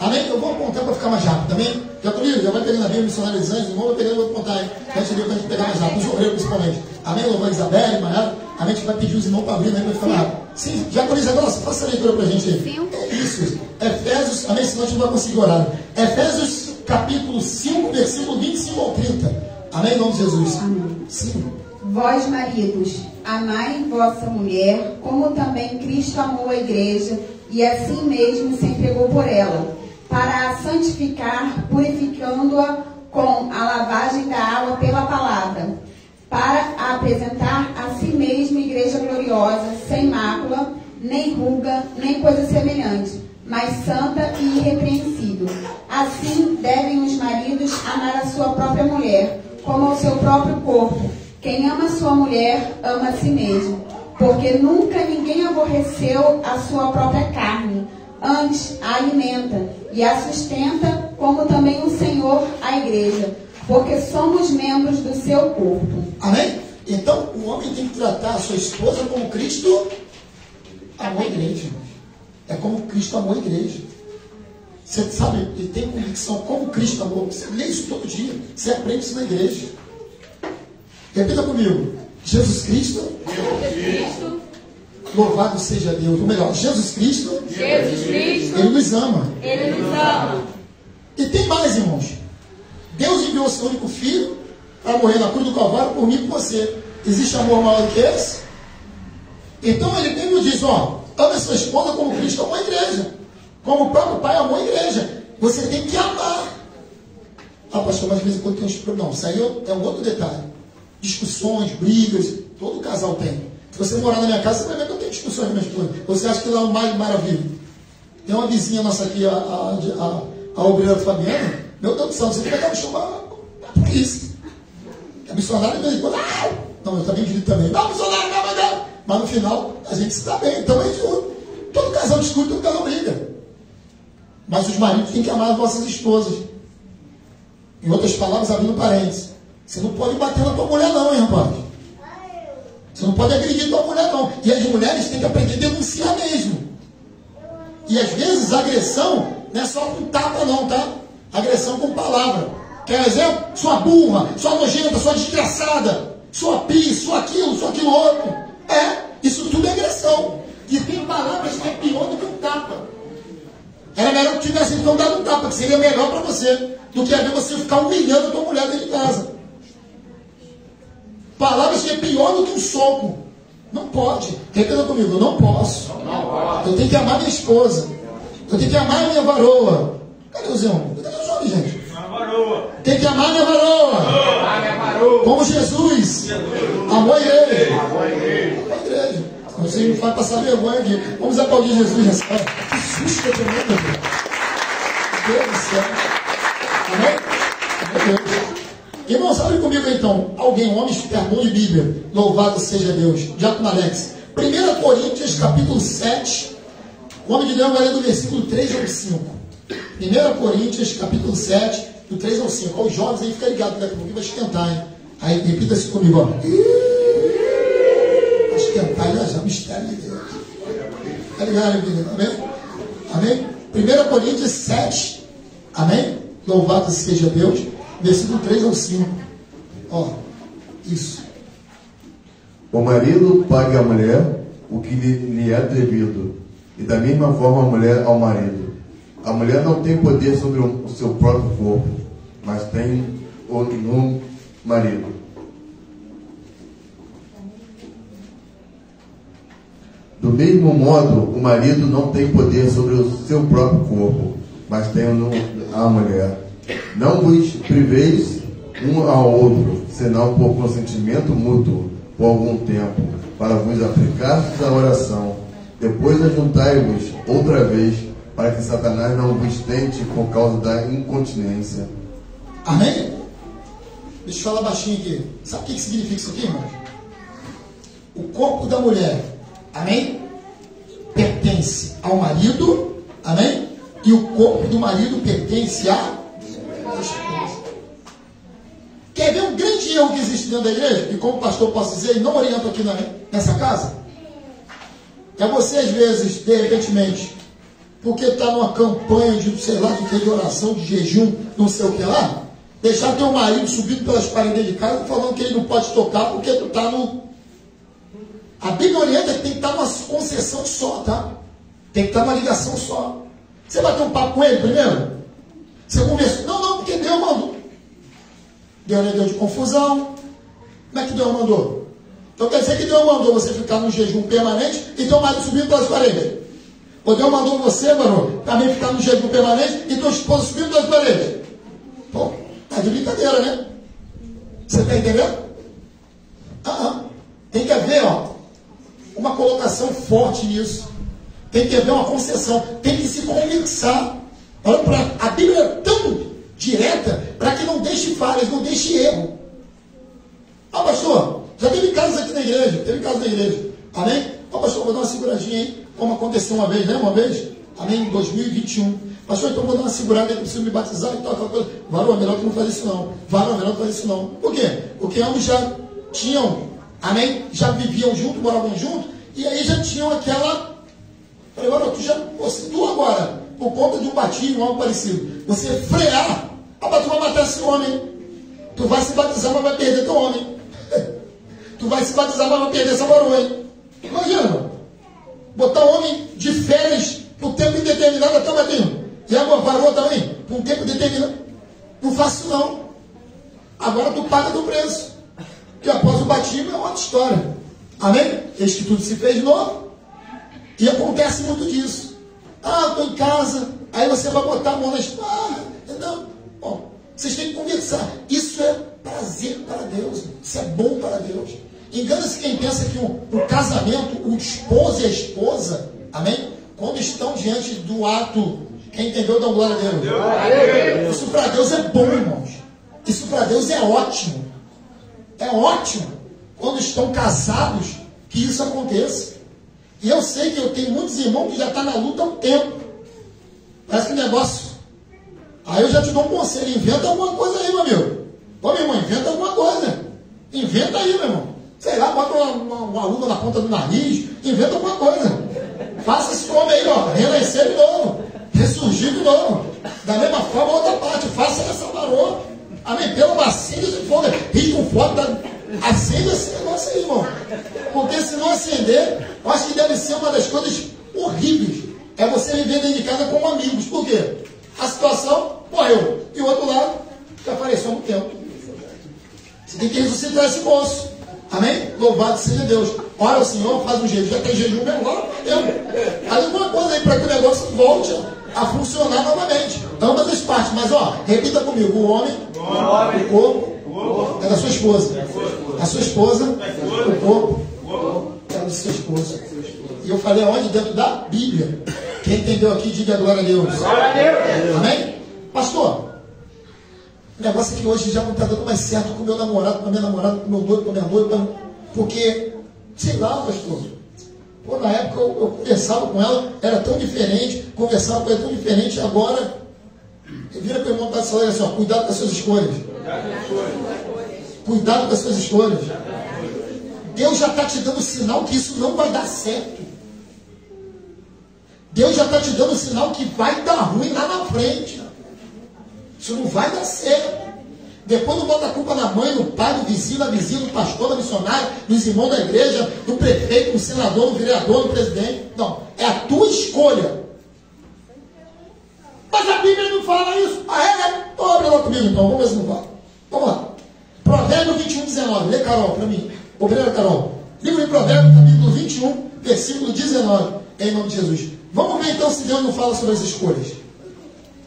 Amém? Eu vou apontar para ficar mais rápido, amém? Já comigo? Já vai pegando a Bíblia, missionarizando, irmão, vai pegando, eu vou apontar aí. Para a gente pegar mais rápido, os obreiros principalmente. Amém? Louvor Isabel, Maiara. A gente vai pedir os irmãos para abrir, né? Vai falar rápido. Sim, já comigo agora, faça a leitura para a gente aí. Sim. É isso. Efésios, amém? Senão a gente não vai conseguir orar. Efésios capítulo 5, versículo 25 ao 30. Amém? Em nome de Jesus. Amém. Sim. Vós, maridos, amai vossa mulher, como também Cristo amou a igreja, e assim mesmo se entregou por ela, para a santificar, purificando-a com a lavagem da água pela palavra, para a apresentar a si mesma igreja gloriosa, sem mácula, nem ruga, nem coisa semelhante, mas santa e irrepreensível. Assim devem os maridos amar a sua própria mulher, como ao seu próprio corpo. Quem ama sua mulher, ama a si mesmo, porque nunca ninguém aborreceu a sua própria carne, antes a alimenta e a sustenta como também o Senhor a igreja, porque somos membros do seu corpo. Amém? Então, o homem tem que tratar a sua esposa como Cristo amou a igreja. É como Cristo amou a igreja. Você sabe, ele tem convicção como Cristo amou. Você lê isso todo dia. Você aprende isso na igreja. Repita comigo. Jesus Cristo. Louvado seja Deus. Ou melhor, Jesus Cristo. Ele nos ama. E tem mais, irmãos. Deus enviou o seu único filho para morrer na cruz do Calvário por mim e por você. Existe amor maior do que esse? Então ele mesmo diz, ó, ame a sua esposa como Cristo amou a igreja. Como o próprio Pai amou a igreja. Você tem que amar. Ah, pastor, mas de vez em quando tem uns problemas. Não, isso aí é um outro detalhe. Discussões, brigas, todo casal tem. Se você morar na minha casa, você vai ver que eu tenho discussões com minha esposa. Você acha que lá é um mais maravilha? Tem uma vizinha nossa aqui, a obreira Fabiana. Meu Deus do céu, você vai dar um chão a polícia. É missionário de vez em quando. Não, eu também grito também. Não, missionário, não. Mas no final, a gente se dá bem. Então é isso. Todo casal discute, todo casal briga. Mas os maridos têm que amar as vossas esposas. Em outras palavras, abrindo parênteses. Você não pode bater na tua mulher não, hein, rapaz? Você não pode agredir tua mulher não. E as mulheres têm que aprender a denunciar mesmo. E às vezes a agressão não é só com tapa não, tá? Agressão com palavra. Quer exemplo? Sua burra, sua nojenta, sua desgraçada, sua pi, sua aquilo outro. Isso tudo é agressão. E tem palavras que é pior do que um tapa. Era melhor que tivesse então dado um tapa, que seria melhor para você, do que você ficar humilhando a tua mulher dentro de casa. Palavras que é pior do que um soco. Não pode. Repita comigo, eu não posso. Eu tenho que amar minha esposa. Eu tenho que amar a minha varoa. Cadê os homens? Cadê os homens, gente? Tem que amar a minha varoa. Como Jesus amou a igreja. Amou a igreja. Você me faz passar vergonha aqui. Vamos aplaudir Jesus nessa hora. Que susto tremendo, meu Deus do céu. Amém? Meu Deus. Irmãos, abre comigo então. Alguém, um homem bom de Bíblia. Louvado seja Deus. Diácono Alex. 1 Coríntios, capítulo 7. O homem de Deus vai ler do versículo 3 ao 5. 1 Coríntios, capítulo 7, do 3 ao 5. Ó, os jovens aí, fica ligado, daqui a pouquinho vai esquentar, hein? Aí, repita isso comigo, ó. Vai esquentar, já mistério de Deus. Tá ligado, menino? Amém? Amém? 1 Coríntios 7. Amém? Louvado seja Deus. Versículo 3 ao 5. Ó, isso. O marido pague à mulher o que lhe é devido, e da mesma forma a mulher ao marido. A mulher não tem poder sobre o seu próprio corpo, mas tem o no marido. Do mesmo modo, o marido não tem poder sobre o seu próprio corpo, mas tem o a mulher. Não vos priveis um ao outro, senão por consentimento mútuo, por algum tempo, para vos aplicar da oração. Depois ajuntai-vos outra vez, para que Satanás não vos tente por causa da incontinência. Amém? Deixa eu falar baixinho aqui. Sabe o que significa isso aqui, irmãos? O corpo da mulher, amém? Pertence ao marido, amém? E o corpo do marido pertence à esposa. Quer ver um grande erro que existe dentro da igreja? E como pastor posso dizer, e não oriento aqui nessa casa? É você, às vezes, de repentemente, porque está numa campanha de, sei lá, de oração, de jejum, não sei o que lá, deixar teu marido subindo pelas paredes de casa falando que ele não pode tocar porque tu está no... A Bíblia orienta que tem que estar numa concessão só, tá? Tem que estar numa ligação só. Você bateu um papo com ele primeiro? Você conversou? Não, porque Deus mandou. Deus não é Deus de confusão. Como é que Deus mandou? Então quer dizer que Deus mandou você ficar num jejum permanente e teu marido subindo pelas paredes. Ou Deus mandou você, mano, também ficar num jejum permanente e tua esposa subindo pelas paredes. Pô, tá de brincadeira, né? Você está entendendo? Tem que haver, uma colocação forte nisso. Tem que haver uma concessão. Tem que se conversar. Olha, a Bíblia é tão direta para que não deixe falhas, não deixe erro. Pastor, já teve casos aqui na igreja. Amém? Pastor, vou dar uma seguradinha aí. Como aconteceu uma vez, né? Amém? Em 2021. Pastor, então vou dar uma segurada aí, preciso me batizar e tal, aquela coisa. Varão, é melhor que não fazer isso não. Varão, é melhor que não fazer isso não. Por quê? Porque ambos já tinham, amém? Já viviam juntos, moravam juntos, e aí já tinham aquela... Falei, varão, se tu agora, por conta de um batismo ou algo parecido, você frear, tu vai matar esse homem. Tu vai se batizar, mas vai perder teu homem. Tu vai se batizar, mas vai perder essa varão, hein? Imagina, botar o homem de férias por tempo indeterminado até o batismo. E a varou também, por um tempo determinado. Não faço isso não. Agora tu paga do preço. E após o batismo é outra história. Amém? Eis que tudo se fez novo. E acontece muito disso. Ah, estou em casa. Aí você vai botar a mão na espada. Não. Bom, vocês têm que conversar. Isso é prazer para Deus. Isso é bom para Deus. Engana-se quem pensa que o casamento, o esposo e a esposa, amém? Quando estão diante do ato, quem entendeu, dá glória a Deus. Isso para Deus é bom, irmãos. Isso para Deus é ótimo. É ótimo quando estão casados que isso aconteça. E eu sei que eu tenho muitos irmãos que já estão na luta há um tempo. Parece que negócio. Aí eu já te dou um conselho, inventa alguma coisa aí, meu amigo. Ô, meu irmão, inventa alguma coisa. Inventa aí, meu irmão. Sei lá, bota uma luva na ponta do nariz, inventa alguma coisa. Faça esse homem aí, ó, renascer de novo, ressurgir de novo. Da mesma forma, outra parte, faça essa varô. Amém? Pela vacina de fogo, risco forte, acenda esse negócio aí, irmão. Porque se não acender, eu acho que deve ser uma das coisas horríveis. É você viver dentro de casa com amigos. Por quê? A situação morreu. E o outro lado já faleceu há muito tempo. Você tem que ressuscitar esse moço. Amém? Louvado seja Deus. Ora o Senhor, faz um jejum. Já tem jejum mesmo, ora para Deus. Faz alguma coisa aí para que o negócio volte a funcionar novamente. Ambas as partes. Mas ó, repita comigo. O homem, o corpo é da sua esposa. A sua esposa, o corpo é da sua esposa. E eu falei aonde? Dentro da Bíblia. Quem entendeu aqui, diga glória a Deus. Amém? Pastor, o negócio é que hoje já não está dando mais certo com o meu namorado, com a minha namorada, com o meu noivo, com a minha noiva, porque, sei lá, pastor, pô, na época eu conversava com ela, era tão diferente, conversava com ela tão diferente, agora, eu vira para o irmão da sala assim, ó, cuidado com as suas escolhas. Cuidado com as suas escolhas. Deus já está te dando sinal que isso não vai dar certo. Deus já está te dando sinal que vai dar ruim lá na frente. Isso não vai dar certo. Depois não bota a culpa na mãe, no pai, no vizinho, na vizinha, no pastor, na missionária, nos irmãos da igreja, no prefeito, no senador, no vereador, no presidente. Não, é a tua escolha. Mas a Bíblia não fala isso. Ah, é? Então abre lá comigo então, vamos ver se não fala. Vamos lá. Provérbio 21, 19. Lê, Carol, para mim. Obreira Carol. Livro de Provérbio, capítulo 21, versículo 19. Em nome de Jesus. Vamos ver então se Deus não fala sobre as escolhas.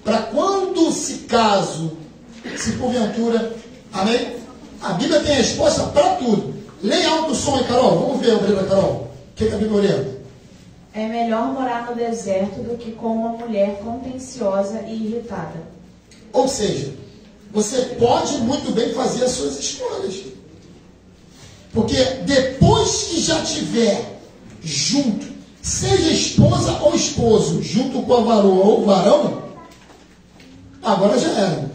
Para quando, se caso, se porventura, amém? A Bíblia tem a resposta para tudo. Leia alto o som aí, Carol. Vamos ver, obreira Carol. O que a Bíblia orienta? É melhor morar no deserto do que com uma mulher contenciosa e irritada. Ou seja, você pode muito bem fazer as suas escolhas. Porque depois que já tiver junto, seja esposa ou esposo, junto com a varoa ou o varão, agora já era.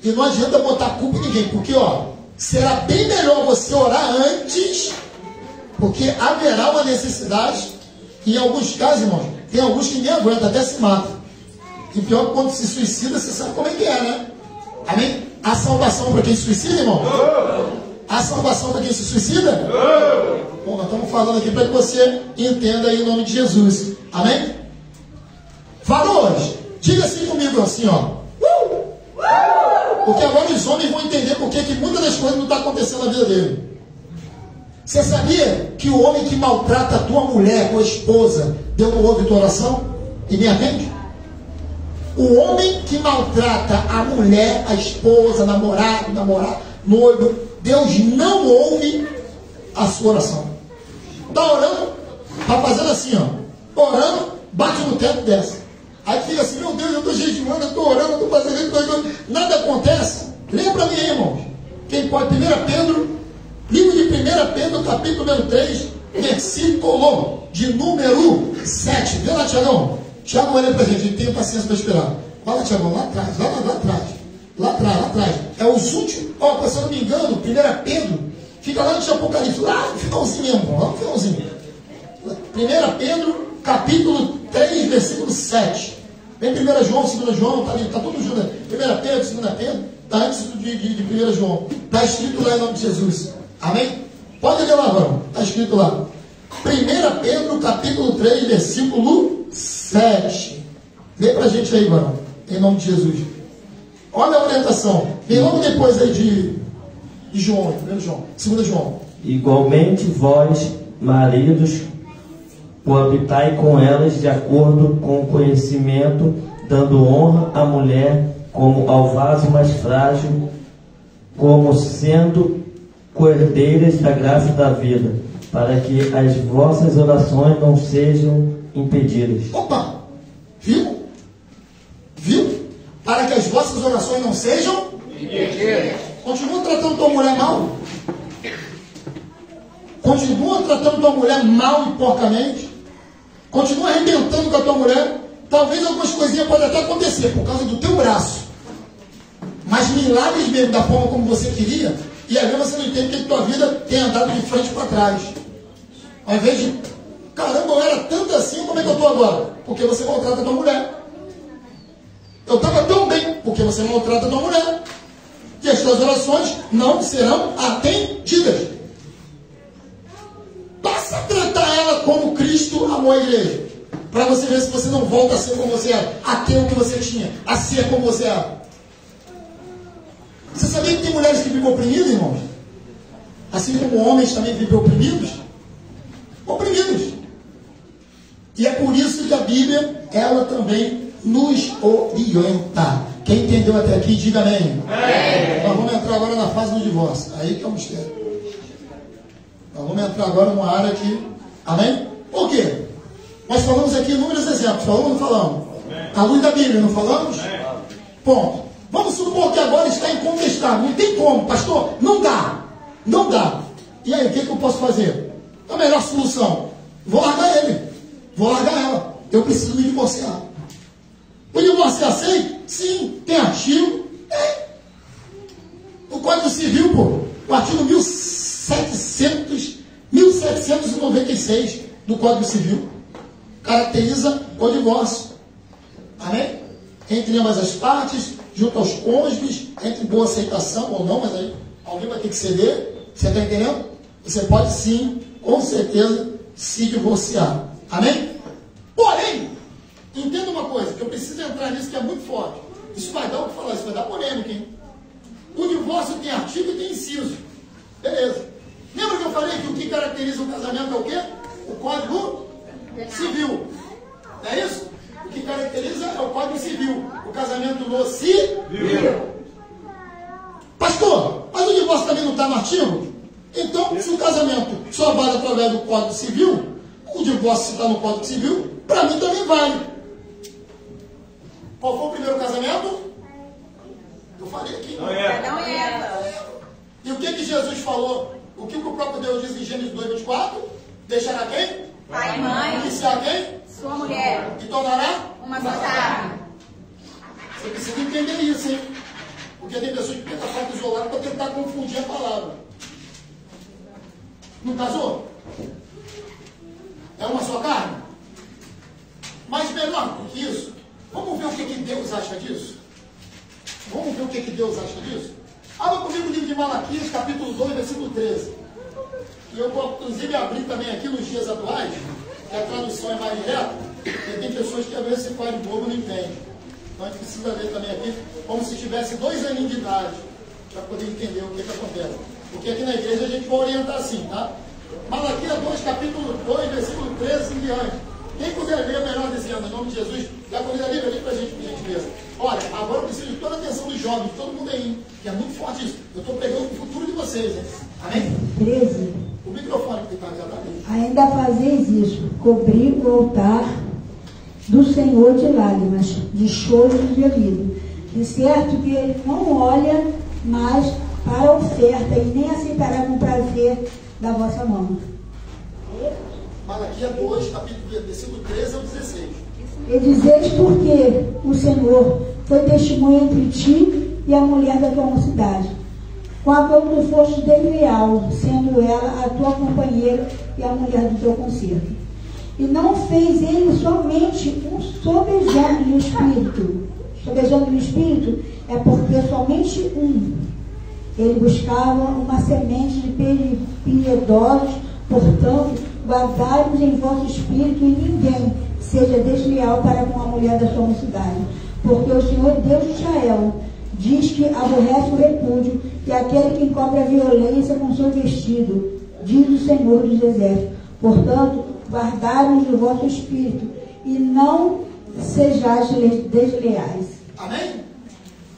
E não adianta botar culpa em ninguém, porque ó, será bem melhor você orar antes, porque haverá uma necessidade. Em alguns casos, irmãos, tem alguns que nem aguentam, até se matam. E pior que quando se suicida, você sabe como é que é, né? Amém? Há salvação para quem se suicida, irmão? Há salvação para quem se suicida? Bom, nós estamos falando aqui para que você entenda aí em nome de Jesus. Amém? Varões, diga assim comigo, assim, ó. Porque agora os homens vão entender por que muitas das coisas não estão acontecendo na vida dele. Você sabia que o homem que maltrata a tua mulher, tua esposa, Deus não ouve tua oração? E me atende? O homem que maltrata a mulher, a esposa, namorado, noivo, Deus não ouve a sua oração. Está orando, está fazendo assim, ó. Orando, bate no teto e desce. Aí fica assim, meu Deus, eu estou jejuando, eu estou orando, eu estou fazendo isso, nada acontece. Lembra mim, irmãos. Quem pode? 1 Pedro, livro de 1 Pedro, capítulo número 3, versículo de número 7. Vê lá, Tiagão. Tiago, olha pra gente tenha paciência para esperar. Vai lá, Tiago, lá atrás, lá atrás. É os últimos, ó, se eu não me engano, 1 Pedro, fica lá no Apocalipse, lá no finalzinho mesmo, lá no finalzinho. 1 Pedro, capítulo 3, versículo 7. Vem 1 João, 2 João, tá tudo junto. 1 Pedro, 2 Pedro, está antes de 1 João. Está escrito lá em nome de Jesus. Amém? Pode ler lá, varão. Está escrito lá. 1 Pedro, capítulo 3, versículo 7. Lê pra gente aí, varão. Em nome de Jesus. Olha a orientação. Vem logo depois aí de João, 1 João, 2 João. Igualmente vós, maridos, coabitai com elas de acordo com o conhecimento, dando honra à mulher como ao vaso mais frágil, como sendo coerdeiras da graça da vida, para que as vossas orações não sejam impedidas. Opa! Viu? Para que as vossas orações não sejam impedidas. Continua tratando tua mulher mal? Continua tratando tua mulher mal e porcamente? Continua arrebentando com a tua mulher? Talvez algumas coisinhas podem até acontecer por causa do teu braço. Mas milagres mesmo da forma como você queria, e às vezes você não entende que a tua vida tem andado de frente para trás. Ao invés de, caramba, eu era tanto assim, como é que eu estou agora? Porque você maltrata a tua mulher. Eu estava tão bem, porque você maltrata a tua mulher. E as tuas orações não serão atendidas. Passa a tratar ela como Cristo amou a igreja. Para você ver se você não volta a ser como você era, a ter o que você tinha, a ser como você era. Você sabia que tem mulheres que vivem oprimidas, irmãos? Assim como homens também vivem oprimidos? Oprimidos. E é por isso que a Bíblia, ela também nos orienta. Quem entendeu até aqui, diga amém. Nós vamos entrar agora na fase do divórcio. Aí que é o mistério. Nós vamos entrar agora numa área que... Amém? Por quê? Nós falamos aqui inúmeros exemplos. Falamos ou não falamos? À luz da Bíblia, não falamos? Ponto. Vamos supor que agora está incontestável. Não tem como, pastor. Não dá. Não dá. E aí, o que eu posso fazer? A melhor solução. Vou largar ele. Vou largar ela. Eu preciso me divorciar. O divórcio é aceito? Sim. Tem artigo? O Código Civil, pô. O artigo 1796 do Código Civil caracteriza o divórcio. Amém? Entre ambas as partes, junto aos cônjuges, entre boa aceitação ou não, mas aí alguém vai ter que ceder. Você está entendendo? Você pode sim, com certeza, se divorciar. Amém? Porém, entenda uma coisa, que eu preciso entrar nisso que é muito forte. Isso vai dar o que falar, isso vai dar polêmica, hein? O divórcio tem artigo e tem inciso. Beleza. Lembra que eu falei que o que caracteriza o casamento é o quê? O Código Civil. Não é isso? O que caracteriza é o Código Civil. O casamento no civil. Pastor, mas o divórcio também não está no artigo? Então, se o casamento só vale através do Código Civil, o divórcio, se está no Código Civil, para mim também vale. Qual foi o primeiro casamento? Eu falei aqui. Não é. E o que Jesus falou? O que o próprio Deus diz em Gênesis 2:24? Deixará quem? Pai e mãe. Iniciar quem? Sua mulher. E tornará? Uma só carne. Você precisa entender isso, hein? Porque tem pessoas que pegam a foto isolada para tentar confundir a palavra. Não casou? É uma só carne? Mas melhor do que isso, vamos ver o que Deus acha disso? Vamos ver o que Deus acha disso? Abra comigo o livro de Malaquias, capítulo 2, versículo 13. E eu vou, inclusive, abrir também aqui nos dias atuais, que a tradução é mais direta, porque tem pessoas que às vezes se faz de bobo e não entende. Então a gente precisa ler também aqui, como se tivesse 2 aninhos de idade, para poder entender o que acontece. Porque aqui na igreja a gente vai orientar assim, tá? Malaquias 2, capítulo 2, versículo 13 em diante. Quem puder ler melhor dizendo, em nome de Jesus, dá comida livre ali para a gente, por gentileza. Olha, agora eu preciso de toda a atenção dos jovens, de todo mundo aí, que é muito forte isso. Eu estou pegando o futuro de vocês, hein? Amém? 13. O microfone que está já está ali. Ainda fazeis isso, cobrir o altar do Senhor de lágrimas, de choro e de gemido. De certo que ele não olha mais para a oferta e nem aceitará com prazer da vossa mão. Malaquias 2, capítulo, versículo 13 ao 16. Isso E dizeis porque o Senhor foi testemunha entre ti e a mulher da tua mocidade, com a qual tu foste desleal, sendo ela a tua companheira e a mulher do teu concerto. E não fez ele somente um sobejante do Espírito. Sobejante do Espírito é porque somente um. Ele buscava uma semente de piedosos, portanto, guardai-vos em vosso espírito e ninguém seja desleal para com a mulher da sua mocidade. Porque o Senhor Deus de Israel diz que aborrece o repúdio e aquele que encobre a violência com seu vestido, diz o Senhor dos Exércitos. Portanto, guardai-vos do vosso espírito e não sejais desleais. Amém?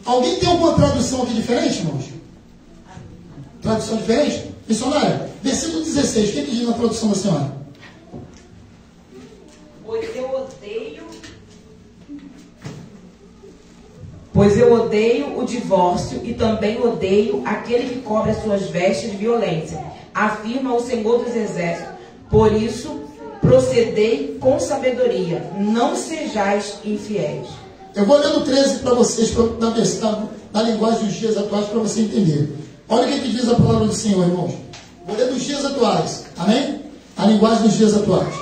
Alguém tem alguma tradução aqui diferente, irmãos? Tradução diferente? Missionária, versículo 16, o que diz na tradução da senhora? Pois eu odeio o divórcio e também odeio aquele que cobre as suas vestes de violência, afirma o Senhor dos Exércitos. Por isso, procedei com sabedoria, não sejais infiéis. Eu vou lendo 13 para vocês, na linguagem dos dias atuais, para você entender. Olha o que diz a palavra do Senhor, irmãos. Vou ler dos dias atuais, amém? A linguagem dos dias atuais.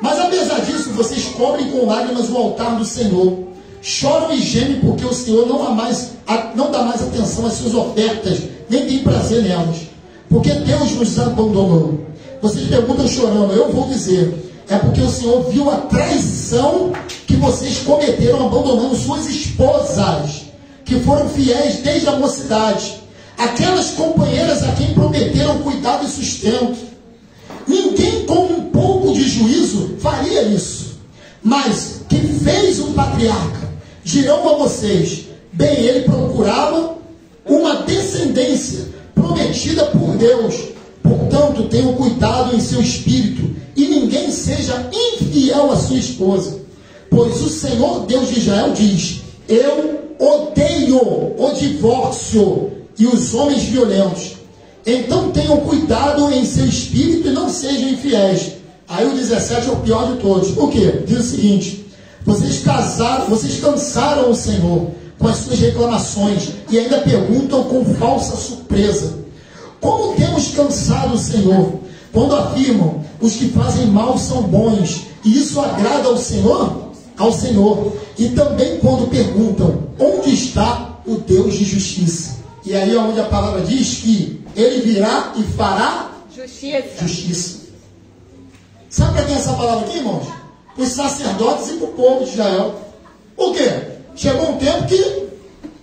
Mas apesar disso, vocês cobrem com lágrimas o altar do Senhor. Choram e gemem porque o Senhor não dá mais atenção às suas ofertas, nem tem prazer nelas. Porque Deus nos abandonou. Vocês perguntam chorando, eu vou dizer, é porque o Senhor viu a traição que vocês cometeram abandonando suas esposas, que foram fiéis desde a mocidade, aquelas companheiras a quem prometeram cuidado e sustento. Ninguém com um pouco de juízo faria isso, mas que fez um patriarca, dirão a vocês, bem, ele procurava uma descendência prometida por Deus. Portanto, tenham cuidado em seu espírito e ninguém seja infiel à sua esposa. Pois o Senhor Deus de Israel diz, eu odeio o divórcio e os homens violentos. Então tenham cuidado em seu espírito e não sejam infiéis. Aí o 17 é o pior de todos. Por quê? Diz o seguinte, vocês cansaram o Senhor com as suas reclamações e ainda perguntam com falsa surpresa. Como temos cansado o Senhor, quando afirmam, os que fazem mal são bons, e isso agrada ao Senhor? Ao Senhor. E também quando perguntam, onde está o Deus de justiça? E aí é onde a palavra diz que ele virá e fará justiça. Sabe para quem é essa palavra aqui, irmãos? Para os sacerdotes e para o povo de Israel. Por quê? Chegou um tempo que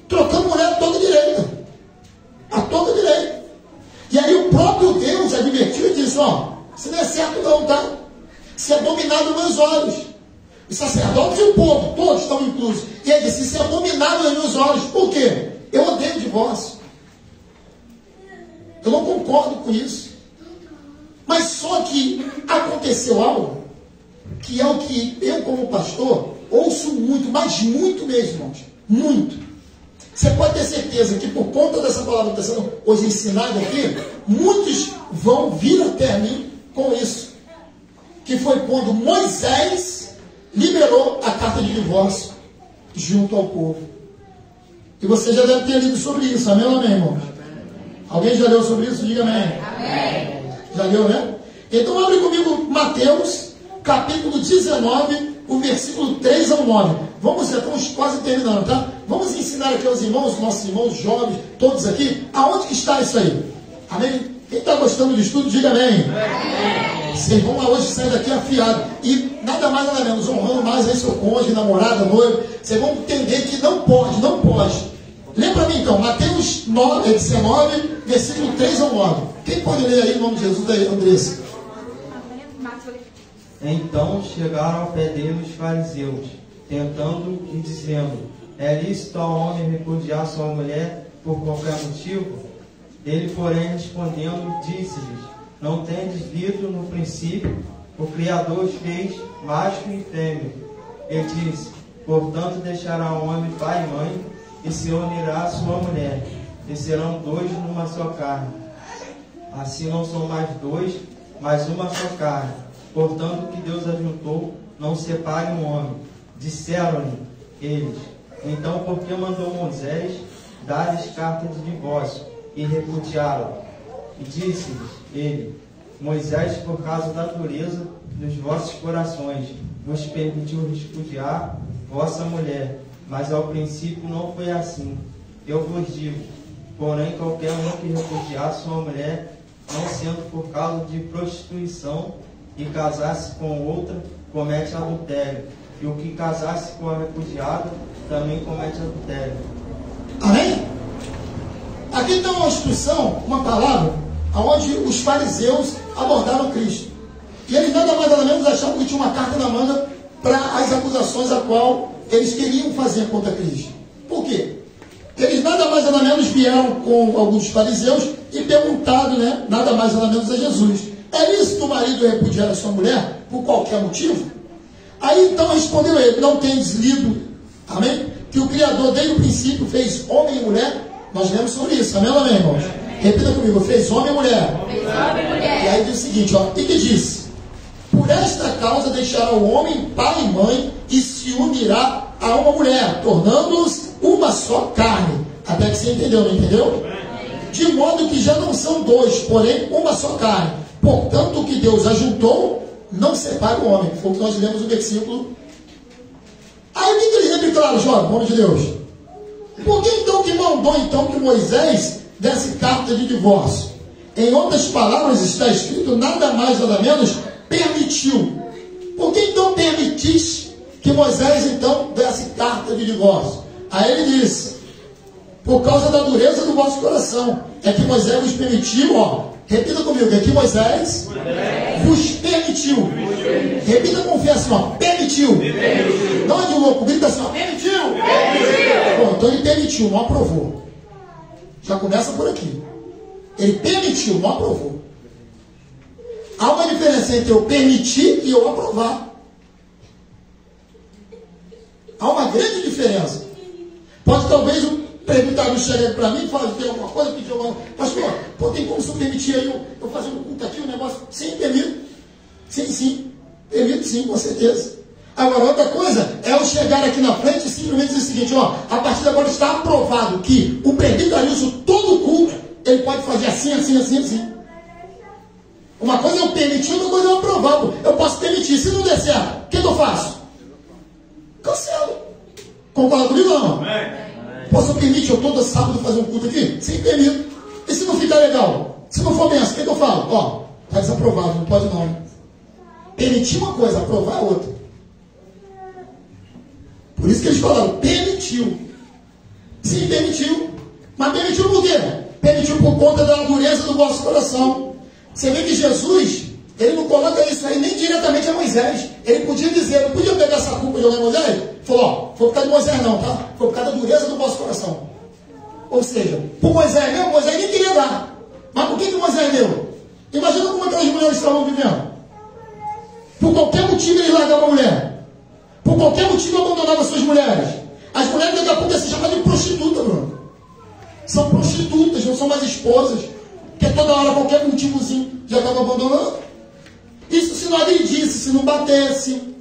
trocamos mulher a toda direita. A toda direita. E aí o próprio Deus advertiu e disse, ó, isso não é certo não, tá? Isso é abominável aos meus olhos. Os sacerdotes e o povo, todos estão inclusos. E ele disse, isso é abominável aos meus olhos. Por quê? Eu odeio o divórcio. Eu não concordo com isso. Mas só que aconteceu algo, que é o que eu como pastor ouço muito, mas muito mesmo, irmãos. Muito. Você pode ter certeza que por conta dessa palavra que está sendo hoje ensinada aqui, muitos vão vir até mim com isso. Que foi quando Moisés liberou a carta de divórcio junto ao povo. E você já deve ter lido sobre isso, amém ou amém, irmãos? Alguém já leu sobre isso? Diga amém. Amém. Já leu, né? Então abre comigo Mateus, capítulo 19, o versículo 3 ao 9. Vamos, estamos quase terminando, tá? Vamos ensinar aqui aos irmãos, nossos irmãos jovens, todos aqui, aonde que está isso aí? Amém? Quem está gostando do estudo, diga amém. Amém. Vocês vão lá hoje sair daqui afiados. E nada mais, nada menos, honrando mais aí seu cônjuge, namorada, noivo. Vocês vão entender que não pode, não pode. Lembra para mim então, Mateus 19, versículo 3 ao 9. Quem pode ler aí em nome de Jesus, aí, Andressa? Então chegaram ao pé dele os fariseus, tentando e dizendo, é lícito ao homem repudiar sua mulher por qualquer motivo? Ele, porém, respondendo, disse-lhes, não tendes lido no princípio, o Criador os fez macho e fêmea. Ele disse, portanto deixará o homem pai e mãe, e se unirá à sua mulher, e serão dois numa só carne. Assim não são mais dois, mas uma só carne. Portanto, o que Deus ajuntou, não separe um homem. Disseram-lhe eles: então por que mandou Moisés dar-lhes carta de divórcio e repudiá-la? E disse-lhes ele: Moisés, por causa da dureza dos vossos corações, vos permitiu repudiar vossa mulher, mas ao princípio não foi assim. Eu vos digo, porém, qualquer um que repudiar sua mulher, não sendo por causa de prostituição, e casasse com outra, comete adultério. E o que casasse com a repudiada, também comete adultério. Amém? Aqui está uma instrução, uma palavra, onde os fariseus abordaram Cristo. E eles nada mais nada menos achavam que tinha uma carta na manga para as acusações a qual eles queriam fazer contra Cristo. Por quê? Eles nada mais nada menos vieram com alguns fariseus e perguntaram, nada mais nada menos a Jesus: é lícito o marido repudiar a sua mulher por qualquer motivo? Aí então respondeu ele: não tendes lido, amém? Que o Criador desde o princípio fez homem e mulher? Nós lemos sobre isso, amém ou amém, irmãos? Repita comigo: fez homem e mulher. Fez homem e mulher. E aí diz o seguinte, e que disse: por esta causa deixará o homem pai e mãe e se unirá a uma mulher, tornando-os uma só carne. Até que você entendeu, não entendeu? De modo que já não são dois, porém uma só carne. Portanto, o que Deus ajuntou, não separa o homem. Foi o que nós lemos no versículo. Aí o que eles replicaram, Jó, nome de Deus? Por que então que mandou então que Moisés desse carta de divórcio? Em outras palavras está escrito nada mais nada menos permitiu. Por que então permitiste que Moisés então desse carta de divórcio? Aí ele disse: por causa da dureza do vosso coração é que Moisés vos permitiu, repita comigo, é que Moisés vos permitiu. Repita com fé assim, permitiu. Não é de louco, grita assim, permitiu. Bom, então ele permitiu, não aprovou. Já começa por aqui. Ele permitiu, não aprovou. Há uma diferença entre eu permitir e eu aprovar. Há uma grande diferença. Pode talvez o presbitário chegue para mim e fale: tem alguma coisa, pedir alguma coisa. Pastor, tem como se eu permitir aí eu fazer um culto aqui, um negócio? Sim, permito. Sim. Permito sim, com certeza. Agora, outra coisa é eu chegar aqui na frente e simplesmente dizer o seguinte: a partir de agora está aprovado que o presbiterianismo, todo culto, ele pode fazer assim. Uma coisa é eu permitir, outra coisa é eu aprovar. Eu posso permitir. Se não der certo, o que eu faço? Cancelo. Concorda comigo ou não? Posso permitir eu todo sábado fazer um culto aqui? Sim, permito. E se não ficar legal? Se não for benção, o que eu falo? Está desaprovado, não pode não. Permitir uma coisa, aprovar outra. Por isso que eles falaram, permitiu. Sim, permitiu. Mas permitiu por quê? Permitiu por conta da dureza do vosso coração. Você vê que Jesus, ele não coloca isso aí nem diretamente a Moisés. Ele podia dizer, não podia pegar essa culpa e jogar em Moisés? Falou, foi por causa de Moisés não, tá? Foi por causa da dureza do vosso coração. Ou seja, por Moisés mesmo, Moisés nem queria dar. Mas por que Moisés deu? Imagina como aquelas mulheres estavam vivendo. Por qualquer motivo eles largavam a mulher. Por qualquer motivo abandonavam suas mulheres. As mulheres daqui a pouco se chamam de prostituta, Bruno. São prostitutas, não são mais esposas. Porque toda hora, qualquer motivozinho, já estava abandonando. Isso se não agredisse, se não batesse.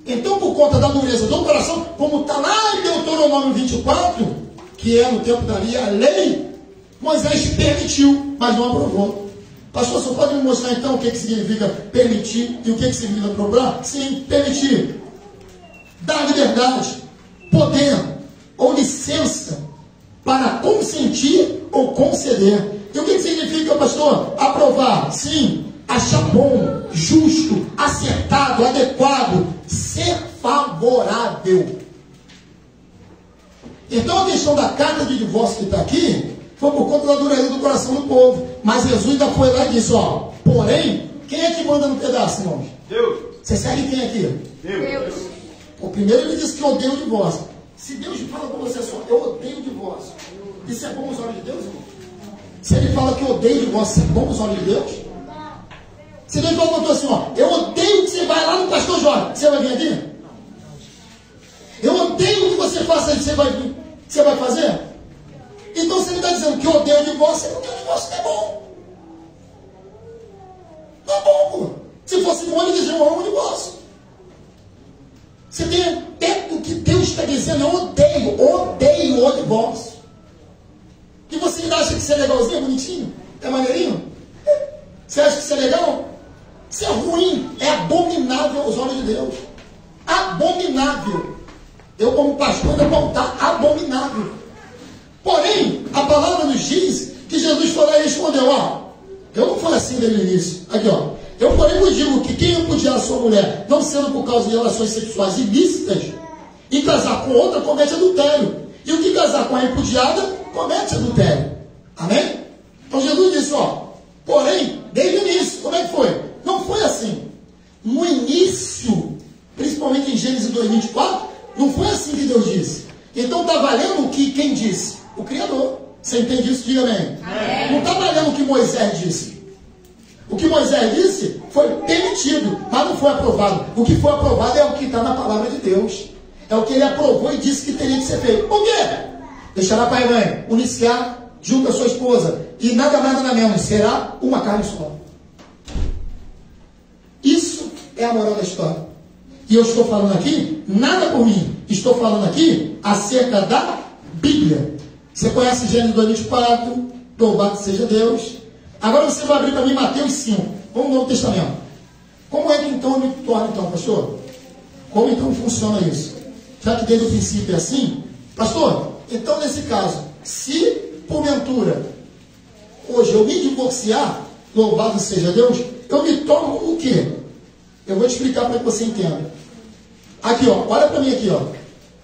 Então, por conta da dureza do coração, como está lá em Deuteronômio 24, que é no tempo da lei, Moisés permitiu, mas não aprovou. Pastor, só pode me mostrar então o que significa permitir e o que significa aprovar? Sim, permitir. Dar liberdade, poder ou licença para consentir ou conceder. E o que significa, pastor? Aprovar. Sim, achar bom, justo, acertado, adequado, ser favorável. Então a questão da carta de divórcio que está aqui foi por conta da dureza do coração do povo. Mas Jesus ainda foi lá e disse, porém, quem é que manda no pedaço, irmãos? Deus. Você segue quem aqui? Deus. O primeiro ele disse que odeia o divórcio. Se Deus fala para você só, eu odeio o divórcio, isso é bom aos olhos de Deus, irmão? Se ele fala que odeia o divórcio, isso é bom aos olhos de Deus? Se Deus falou assim, eu odeio que você vai lá no pastor Jorge, você vai vir aqui? Eu odeio que você faça isso, você vai fazer? Então se ele está dizendo que odeia o divórcio, o divórcio não é bom. Não é bom, pô. Se fosse bom, ele dizia, eu amo o divórcio. Você tem Você acha que isso é legal? Isso é ruim, é abominável aos olhos de Deus. Abominável. Eu, como pastor, ainda vou estar abominável. Porém, a palavra nos diz que Jesus falou e respondeu, ó, eu não falei assim desde o início. Aqui, ó. Eu, porém, vos digo que quem repudiar a sua mulher, não sendo por causa de relações sexuais ilícitas, e casar com outra, comete adultério. E o que casar com a repudiada, comete adultério. Amém? Então Jesus disse, ó, porém, desde o início, como é que foi? Não foi assim. No início, principalmente em Gênesis 2:24, não foi assim que Deus disse. Então está valendo o que quem disse? O Criador. Você entende isso? Diga amém. Não está valendo o que Moisés disse. O que Moisés disse foi permitido, mas não foi aprovado. O que foi aprovado é o que está na palavra de Deus. É o que ele aprovou e disse que teria que ser feito. Por quê? Deixará pai e mãe, unir-se-á junto à sua esposa, e nada mais nada menos, será uma carne só. Isso é a moral da história. E eu estou falando aqui, nada por mim, estou falando aqui acerca da Bíblia. Você conhece Gênesis 2:24, louvado seja Deus. Agora você vai abrir para mim Mateus 5, vamos no Novo Testamento. Como é que então eu me torno então, pastor? Como então funciona isso? Já que desde o princípio é assim, pastor, então nesse caso, se porventura hoje eu me divorciar, louvado seja Deus, eu me torno o quê? Eu vou te explicar para que você entenda. Aqui, ó, olha para mim aqui, ó.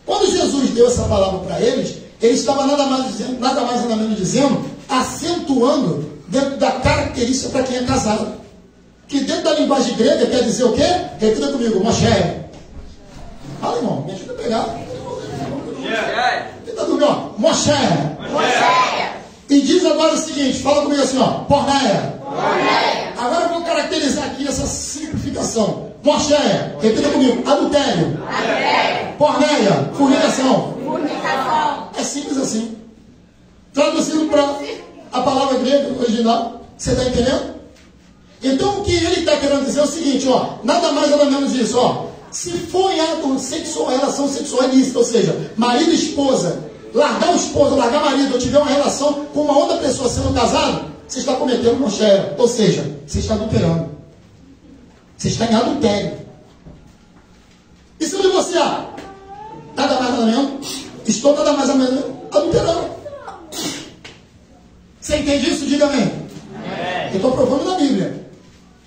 Quando Jesus deu essa palavra para eles, ele estava nada mais nada menos dizendo, acentuando dentro da característica para quem é casado. Que dentro da linguagem grega quer dizer o quê? Repita comigo, Moshe. Fala, irmão, me ajuda a pegar. Repita comigo, ó, Moshe. E diz agora o seguinte, fala comigo assim, ó, porneia. Agora eu vou caracterizar aqui essa simplificação. Moshe, repita comigo, adultério. Porneia, fornicação. É simples assim. Traduzindo para a palavra grega original, você está entendendo? Então o que ele está querendo dizer é o seguinte, ó, nada mais nada menos isso, ó. Se for em ato sexual, relação sexual ilícita, ou seja, marido e esposa, largar o esposo, largar o marido, ou tiver uma relação com uma outra pessoa sendo casado, você está cometendo mochera, ou seja, você está adulterando. Você está em adultério. E se eu divorciar? Nada mais nada menos, estou nada mais nada menos adulterando. Você entende isso? Diga amém. Eu estou provando na Bíblia.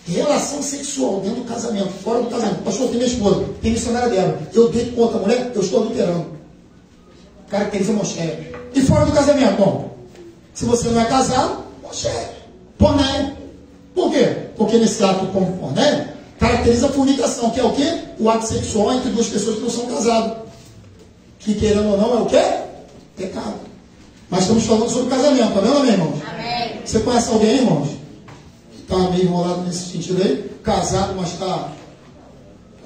Relação sexual dentro do casamento, fora do casamento. Pastor, tem minha esposa, tem missionária dela. Eu deito com outra mulher, eu estou adulterando. Caracteriza mochera. E fora do casamento, bom, se você não é casado, mochera. Pornéia. Por quê? Porque nesse ato como pornéia, caracteriza a fornicação, que é o quê? O ato sexual entre duas pessoas que não são casadas. Que querendo ou não é o quê? Pecado. Mas estamos falando sobre casamento, amém ou amém, irmãos? Amém. Você conhece alguém, irmãos? Que está meio enrolado nesse sentido aí? Casado, mas está...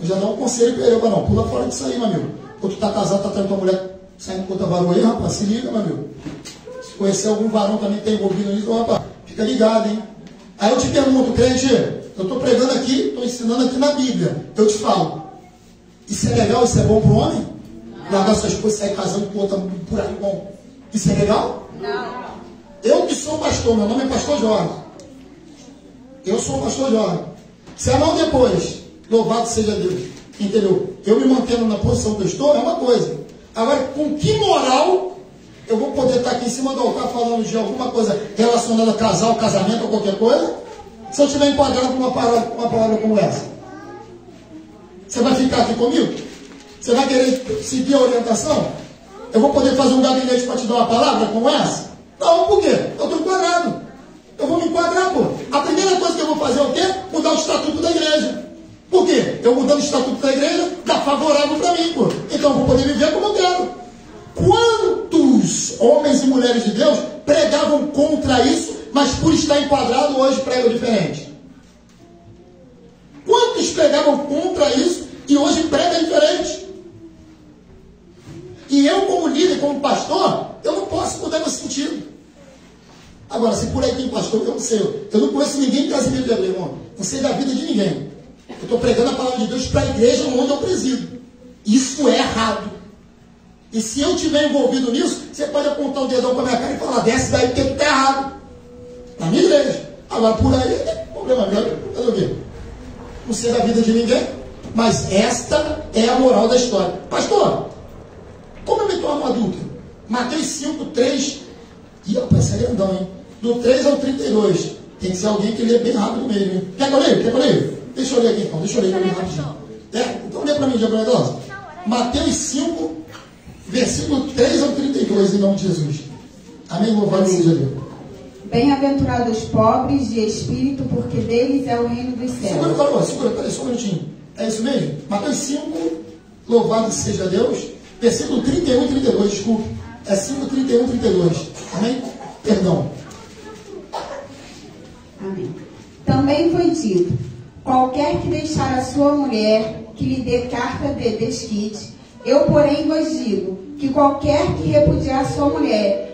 Eu já dou um conselho para ele, não, pula fora disso aí, meu amigo. Ou tu está casado, está tendo tua mulher saindo com outra varão aí, rapaz, se liga, meu amigo. Se conhecer algum varão também que está envolvido nisso, rapaz, fica ligado, hein? Aí eu te pergunto, crente, eu estou pregando aqui, estou ensinando aqui na Bíblia. Eu te falo, isso é legal, isso é bom para o homem? Largar sua esposa e sair casando com outra por aí, bom. Isso é legal? Não. Eu que sou pastor, meu nome é pastor Jorge. Eu sou o pastor Jorge. Se a mão depois, louvado seja Deus, entendeu? Eu me mantendo na posição que eu estou, é uma coisa. Agora, com que moral eu vou poder estar aqui em cima do altar falando de alguma coisa relacionada a casal, casamento ou qualquer coisa, se eu estiver enquadrado com uma palavra como essa? Você vai ficar aqui comigo? Você vai querer seguir a orientação? Eu vou poder fazer um gabinete para te dar uma palavra como essa? Não, por quê? Eu estou enquadrado. Eu vou me enquadrar, pô. A primeira coisa que eu vou fazer é o quê? Mudar o estatuto da igreja. Por quê? Eu mudando o estatuto da igreja, dá favorável para mim, pô. Então eu vou poder viver como eu quero. Quantos homens e mulheres de Deus pregavam contra isso, mas por estar enquadrado hoje pregam diferente? Quantos pregavam contra isso e hoje pregam diferente? E eu, como líder, como pastor, eu não posso mudar meu sentido. Agora, se por aí tem pastor, eu não sei. Eu não conheço ninguém em casamento de Bíblia, irmão. Não sei da vida de ninguém. Eu estou pregando a palavra de Deus para a igreja onde eu presido. Isso é errado. E se eu estiver envolvido nisso, você pode apontar o dedão para a minha cara e falar, desce daí porque tu está errado. Na minha igreja. Agora, por aí, problema meu, fazer o quê? Não sei da vida de ninguém, mas esta é a moral da história. Pastor, como eu me torno adulto? Mateus 5, 3. Ih, rapaz, isso é grandão, hein? Do 3 ao 32. Tem que ser alguém que lê bem rápido mesmo, hein? Quer que eu leia? Quer que eu leia? Deixa eu ler aqui então, deixa eu ler bem rapidinho. Então lê para mim, Diabo Idosa. Mateus 5, versículo 3 ao 32, em nome de Jesus. Amém? Louvado seja Deus. Bem-aventurados os pobres de espírito, porque deles é o reino dos céus. Segura, peraí, só um minutinho. É isso mesmo? Mateus 5, louvado seja Deus. Versículo 31 e 32, desculpe. É 5, 31 e 32. Amém? Perdão. Amém. Também foi dito: qualquer que deixar a sua mulher, que lhe dê carta de desquite. Eu, porém, vos digo que qualquer que repudiar sua mulher,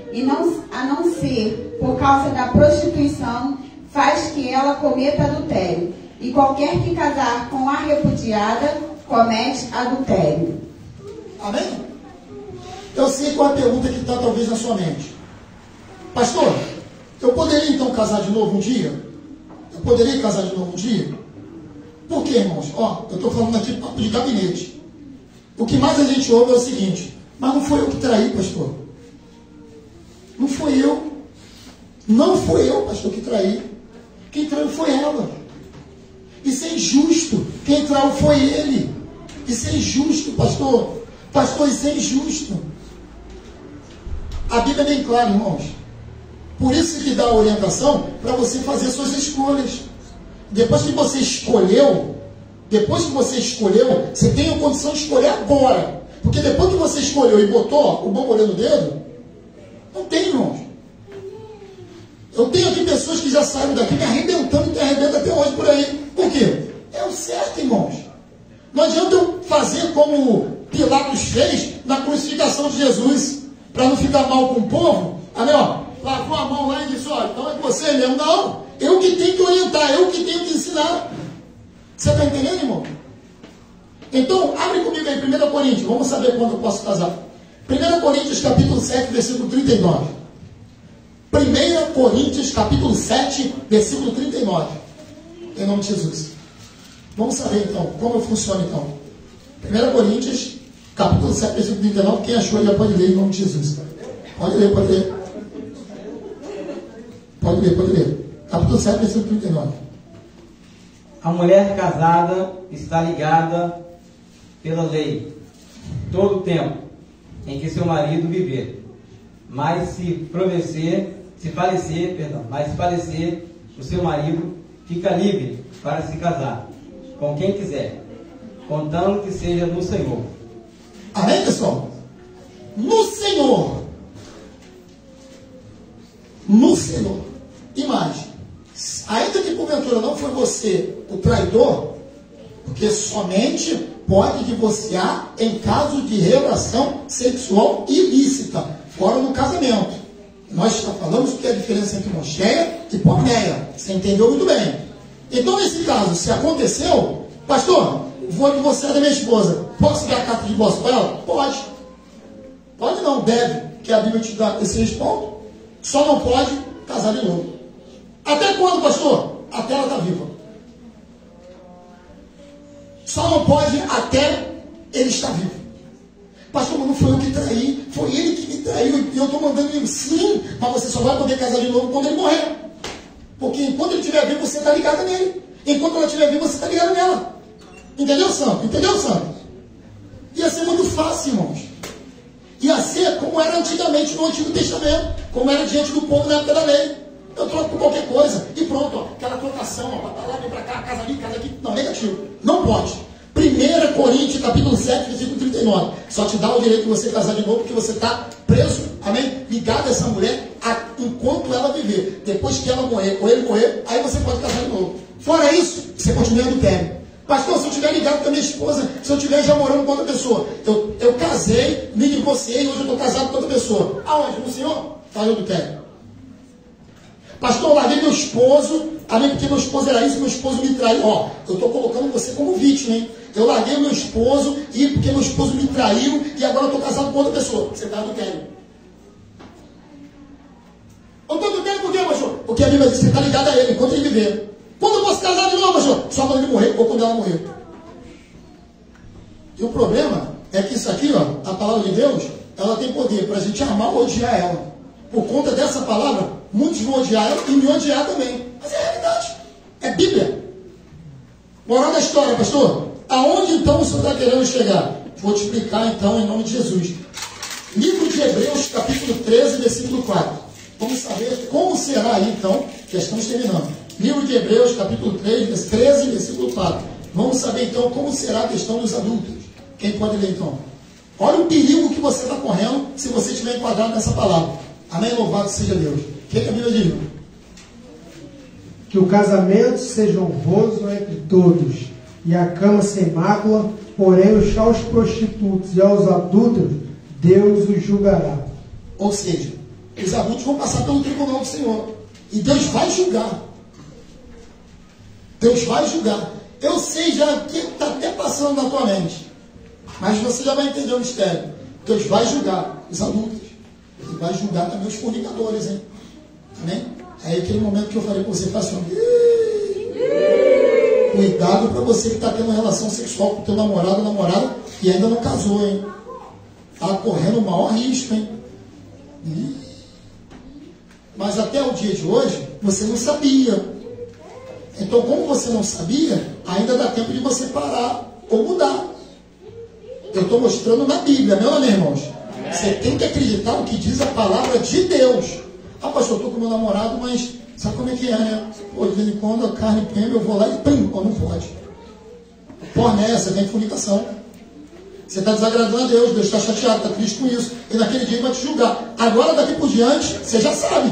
a não ser por causa da prostituição, faz que ela cometa adultério. E qualquer que casar com a repudiada, comete adultério. Amém? Eu sei qual é a pergunta que está talvez na sua mente. Pastor, eu poderia então casar de novo um dia? Eu poderia casar de novo um dia? Por quê, irmãos? Ó, eu estou falando aqui papo de gabinete. O que mais a gente ouve é o seguinte: mas não foi eu que traí, pastor. Não foi eu. Não foi eu, pastor, que traí. Quem traiu foi ela. Isso é injusto. Quem traiu foi ele. Isso é injusto, pastor. Pastor, isso é injusto. A Bíblia é bem clara, irmãos. Por isso que dá a orientação para você fazer suas escolhas. Depois que você escolheu, você tem a condição de escolher agora. Porque depois que você escolheu e botou o bambolê no dedo, não tem, irmãos. Eu tenho aqui pessoas que já saíram daqui me arrebentando e me arrebentam até hoje por aí. Por quê? É o certo, irmãos. Não adianta eu fazer como Pilatos fez na crucificação de Jesus, para não ficar mal com o povo. Amém, ó, lavou a mão lá e disse: ó, então é você mesmo. Não, eu que tenho que orientar, eu que tenho que ensinar. Você está entendendo, irmão? Então, abre comigo aí, 1 Coríntios, vamos saber quando eu posso casar. 1 Coríntios, capítulo 7, versículo 39. 1 Coríntios, capítulo 7, versículo 39. Em nome de Jesus. Vamos saber, então, como funciona, então. 1 Coríntios, capítulo 7, versículo 39. Quem achou já pode ler, em nome de Jesus. Pode ler, pode ler. Pode ler, pode ler. Capítulo 7, versículo 39. A mulher casada está ligada pela lei todo o tempo em que seu marido viver. Mas se falecer, o seu marido fica livre para se casar com quem quiser, contando que seja no Senhor. Amém, pessoal? No Senhor. No Senhor. Imagem. Ainda que porventura não foi você o traidor, porque somente pode divorciar em caso de relação sexual ilícita, fora do casamento. Nós já falamos o que é a diferença entre mocheia e porneia. Você entendeu muito bem. Então, nesse caso, se aconteceu, pastor, vou divorciar da minha esposa, posso dar carta de divórcio para ela? Pode. Pode não, deve, que a Bíblia te dá esse responde. Só não pode casar de novo. Até quando, pastor? Até ela está viva. Só não pode até ele estar vivo. Pastor, mas não foi eu que traí, foi ele que me traiu e eu estou mandando ele. Sim, mas você só vai poder casar de novo quando ele morrer. Porque enquanto ele estiver vivo, você está ligado nele. Enquanto ela estiver viva, você está ligado nela. Entendeu, santo? Entendeu, santo? Ia ser muito fácil, irmãos. Ia ser como era antigamente no Antigo Testamento, como era diante do povo na época da lei. Eu troco por qualquer coisa e pronto, ó, aquela trocação, ó, vai para lá, vem para cá, casa ali, casa aqui. Não, negativo. Não pode. 1 Coríntios, capítulo 7, versículo 39. Só te dá o direito de você casar de novo, porque você está preso, amém? Ligado a essa mulher enquanto ela viver. Depois que ela morrer, ou ele morrer, aí você pode casar de novo. Fora isso, você continua no término. Pastor, se eu estiver ligado com a minha esposa, se eu estiver já morando com outra pessoa, eu casei, me divorciei, hoje eu estou casado com outra pessoa. Aonde? No Senhor? Falou do término. Pastor, eu larguei meu esposo, amém, porque meu esposo era isso, meu esposo me traiu. Ó, eu estou colocando você como vítima, hein? Eu larguei meu esposo e porque meu esposo me traiu e agora eu estou casado com outra pessoa. Você está no término. Eu estou no término por quê, pastor? Porque a Bíblia diz que você está ligado a ele enquanto ele viver. Quando eu posso casar de novo, pastor? Só quando ele morrer ou quando ela morrer. E o problema é que isso aqui, ó, a palavra de Deus, ela tem poder para a gente amar ou odiar ela. Por conta dessa palavra, muitos vão odiar ela e me odiar também. Mas é a realidade. É Bíblia. Moral da história, pastor. Aonde então o senhor está querendo chegar? Vou te explicar então em nome de Jesus. Livro de Hebreus, capítulo 13, versículo 4. Vamos saber como será aí então, que estamos terminando. Livro de Hebreus, capítulo 13, versículo 4. Vamos saber então como será a questão dos adultos. Quem pode ler então? Olha o perigo que você está correndo se você estiver enquadrado nessa palavra. Amém? Louvado seja Deus. O que a Bíblia diz? Que o casamento seja honroso entre todos, e a cama sem mácula, porém aos prostitutos e aos adúlteros, Deus os julgará. Ou seja, os adultos vão passar pelo tribunal do Senhor. E Deus vai julgar. Deus vai julgar. Eu sei já que está até passando na tua mente. Mas você já vai entender o mistério. Deus vai julgar os adultos. E vai julgar também os fornicadores, hein? Amém? Aí aquele momento que eu falei com você, faça cuidado para você que está tendo relação sexual com o teu namorado ou namorada e ainda não casou, hein? Está correndo o maior risco, hein? Mas até o dia de hoje, você não sabia. Então, como você não sabia, ainda dá tempo de você parar ou mudar. Eu estou mostrando na Bíblia, meu irmãos. Você tem que acreditar no que diz a palavra de Deus. Ah, pastor, eu estou com meu namorado, mas sabe como é que é, né? Pô, de vez em quando a carne pega, eu vou lá e pum, não pode. Porra, nessa, tem fornicação. Você está desagradando a Deus, Deus está chateado, está triste com isso. E naquele dia ele vai te julgar. Agora, daqui por diante, você já sabe.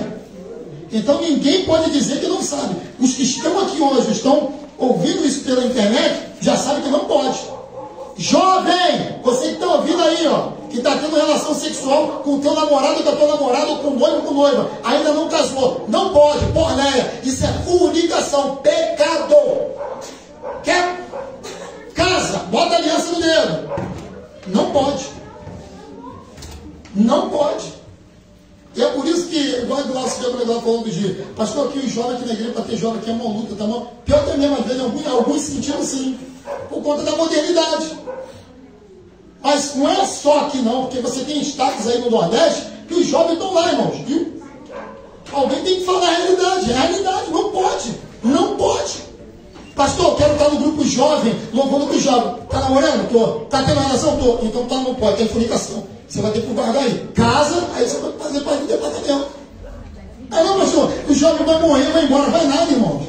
Então ninguém pode dizer que não sabe. Os que estão aqui hoje, estão ouvindo isso pela internet, já sabem que não pode. Jovem, você que está ouvindo aí, ó, que está tendo relação sexual com o teu namorado, com a tua namorada, ou com o noivo, com noiva, ainda não casou, não pode, porneia, isso é fornicação, pecado. Quer? Casa, bota a aliança no dedo. Não pode. Não pode. E é por isso que, igual o Glaucio falou do dia, pastor, aqui os jovens aqui na igreja, para ter jovem aqui é uma luta, tá bom? Pior que a mesma vez, em alguns sentidos sim, por conta da modernidade. Mas não é só aqui não, porque você tem estados aí no Nordeste que os jovens estão lá, irmãos, viu? Alguém tem que falar a realidade, não pode, não pode. Pastor, eu quero estar no grupo jovem, louvando com o jovem. Está namorando? Tô. Está tendo relação? Tô. Então tá, não pode, tem fornicação. Você vai ter que guardar aí. Casa, aí você vai fazer parte do departamento. Aí não, pastor, o jovem vai morrer, vai embora. Vai nada, irmãos.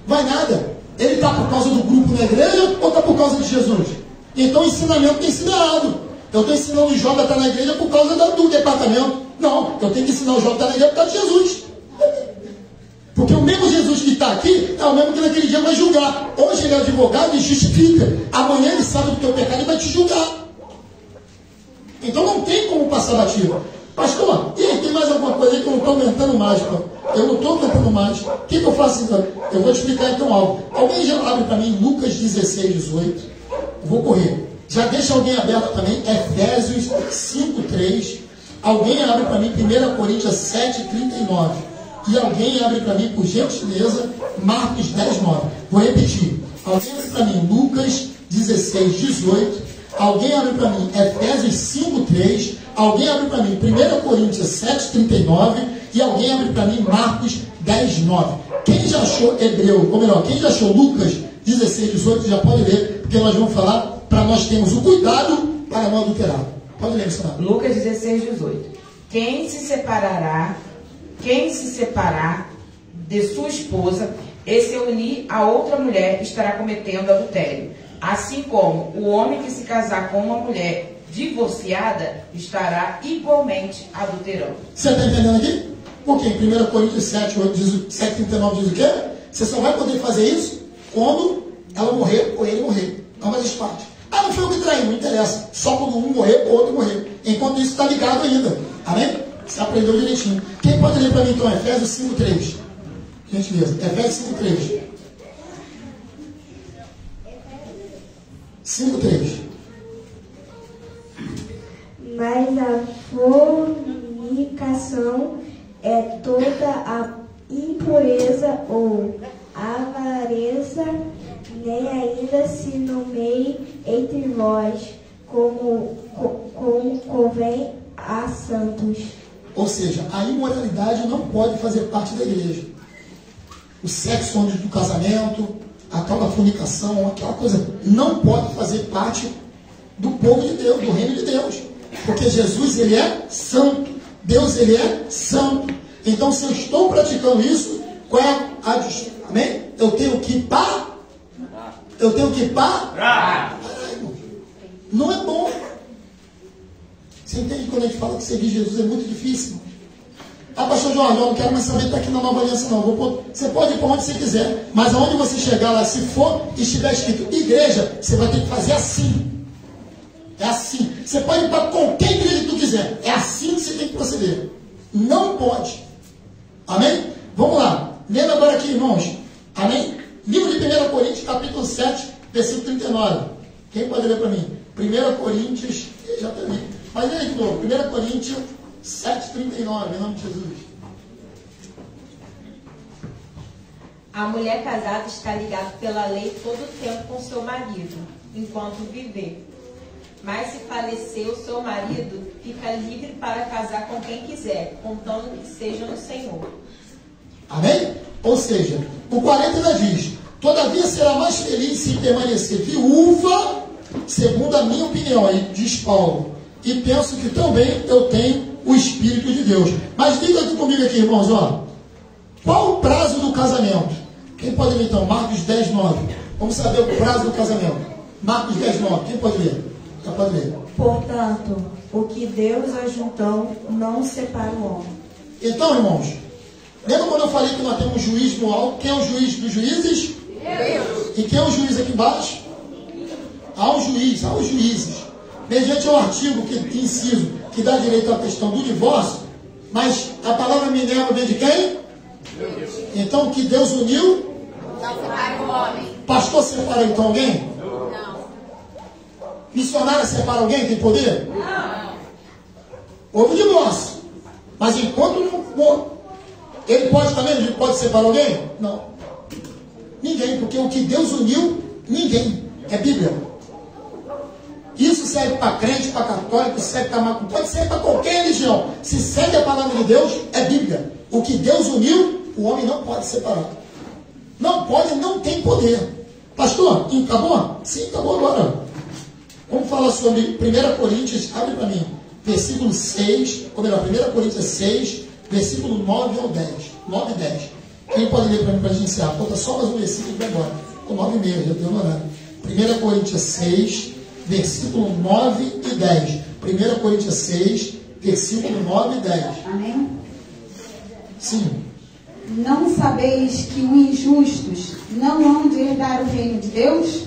Vai nada. Ele está por causa do grupo na igreja ou está por causa de Jesus? Então o ensinamento tem sido errado. Eu estou ensinando o jovem a estar na igreja por causa do departamento. Não, eu tenho que ensinar o jovem a estar na igreja por causa de Jesus. Porque o mesmo Jesus que está aqui é o mesmo que naquele dia vai julgar. Hoje ele é advogado e justifica. Amanhã ele sabe do teu pecado e vai te julgar. Então não tem como passar batido. Pastor, e tem mais alguma coisa aí que eu não estou aumentando mais? Pô? Eu não estou aumentando mais. O que eu faço então? Eu vou te explicar então algo. Alguém já abre para mim Lucas 16, 18. Eu vou correr. Já deixa alguém aberto também. Efésios 5, 3. Alguém abre para mim 1 Coríntios 7, 39. E alguém abre para mim, por gentileza, Marcos 10, 9. Vou repetir. Alguém abre para mim Lucas 16, 18. Alguém abre para mim Efésios 5, 3. Alguém abre para mim 1 Coríntios 7, 39. E alguém abre para mim Marcos 10, 9. Quem já achou Hebreu, ou melhor, quem já achou Lucas 16, 18, já pode ler, porque nós vamos falar para nós termos o cuidado para não adulterar. Pode ler, senhor. Lucas 16, 18. Quem se separar de sua esposa e se unir a outra mulher estará cometendo adultério. Assim como o homem que se casar com uma mulher divorciada estará igualmente adulterando. Você está entendendo aqui? Porque em 1 Coríntios 7, 39 diz o quê? Você só vai poder fazer isso quando ela morrer ou ele morrer. Não vai parte. Ah, não foi eu que traí, não interessa. Só quando um morrer ou outro morrer. Enquanto isso está ligado ainda. Amém? Você aprendeu direitinho. Quem pode ler para mim então Efésios 5, 3? Gentileza. Efésios 5, 3. 5, 3. Mas a fornicação é toda a impureza ou avareza justiça, nem ainda se nomeie entre vós, como convém a santos. Ou seja, a imoralidade não pode fazer parte da igreja. O sexo antes do casamento, a tal da fornicação, aquela coisa, não pode fazer parte do povo de Deus, do reino de Deus. Porque Jesus, ele é santo. Deus, ele é santo. Então, se eu estou praticando isso, qual é a justiça? Amém? Eu tenho que parar. Não é bom. Você entende quando a gente fala que seguir Jesus é muito difícil? Ah, pastor Jorge, eu não quero mais saber de estar aqui na Nova Aliança, não. Você pode ir para onde você quiser, mas aonde você chegar lá, se for estiver escrito igreja, você vai ter que fazer assim. É assim. Você pode ir para qualquer igreja que tu quiser. É assim que você tem que proceder. Não pode. Amém? Vamos lá. Lendo agora aqui, irmãos. Amém? Livro de 1 Coríntios, capítulo 7, versículo 39. Quem pode ler para mim? 1 Coríntios, já terminei. Mas leia de novo. 1 Coríntios 7, 39, em nome de Jesus. A mulher casada está ligada pela lei todo o tempo com seu marido, enquanto viver. Mas se falecer o seu marido, fica livre para casar com quem quiser, contando que seja no Senhor. Amém? Ou seja, o 40 ainda diz: todavia será mais feliz se permanecer viúva, segundo a minha opinião, aí diz Paulo. E penso que também eu tenho o Espírito de Deus. Mas diga aqui comigo aqui, irmãos, ó. Qual o prazo do casamento? Quem pode ler então? Marcos 10, 9. Vamos saber o prazo do casamento. Marcos 10, 9. Quem pode ler? Já pode ler. Portanto, o que Deus ajuntou, não separa o homem. Então, irmãos, lembra quando eu falei que nós temos um juiz no alto? Quem é o juiz dos juízes? Deus. E quem é o juiz aqui embaixo? Há um juiz, há os juízes. Mediante o artigo que inciso, que dá direito à questão do divórcio, mas a palavra Minerva vem de quem? Deus. Então, o que Deus uniu? Não separa o homem. Pastor separa então alguém? Não. Missionária separa alguém? Tem poder? Não. Houve divórcio. Mas enquanto não for, ele pode também? Ele pode separar alguém? Não. Ninguém, porque o que Deus uniu, ninguém. É Bíblia. Isso serve para crente, para católico, serve para macumba, pode ser para qualquer religião. Se segue a palavra de Deus, é Bíblia. O que Deus uniu, o homem não pode separar. Não pode, não tem poder. Pastor, acabou? Sim, acabou agora. Vamos falar sobre 1 Coríntios, abre para mim, versículo 6, ou melhor, 1 Coríntios 6, versículo 9 ao 10. 9 e 10. Quem pode ler para mim para a gente encerrar? Falta só mais um versículo e vai embora. O 9 e meia, já deu no horário. 1 Coríntios 6, versículo 9 e 10. 1 Coríntios 6, versículo 9 e 10. Amém? Sim. Não sabeis que os injustos não hão de herdar o reino de Deus?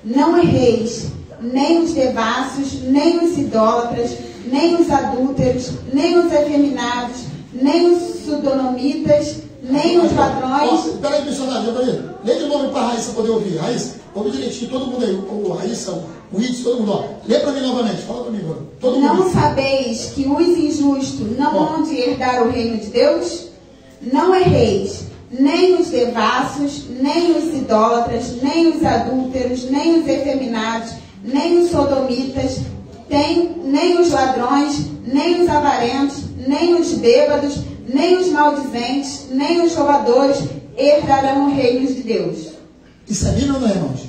Não erreis, nem os devassos, nem os idólatras, nem os adúlteros, nem os efeminados, nem os sodomitas, nem os ladrões. Espera aí, missionário, peraí. Lê de novo para a Raíssa poder ouvir. Raíssa, ouve direitinho, todo mundo aí. O Raíssa, o Itz, todo mundo. Ó. Lê para mim novamente, fala para mim agora. Todo mundo. Não sabeis que os injustos não hão de herdar o reino de Deus? Não erreis, nem os devassos, nem os idólatras, nem os adúlteros, nem os efeminados, nem os sodomitas, nem os ladrões, nem os avarentos, nem os bêbados, nem os maldizentes, nem os roubadores herdarão o reino de Deus. Isso é Bíblia ou não é, irmãos?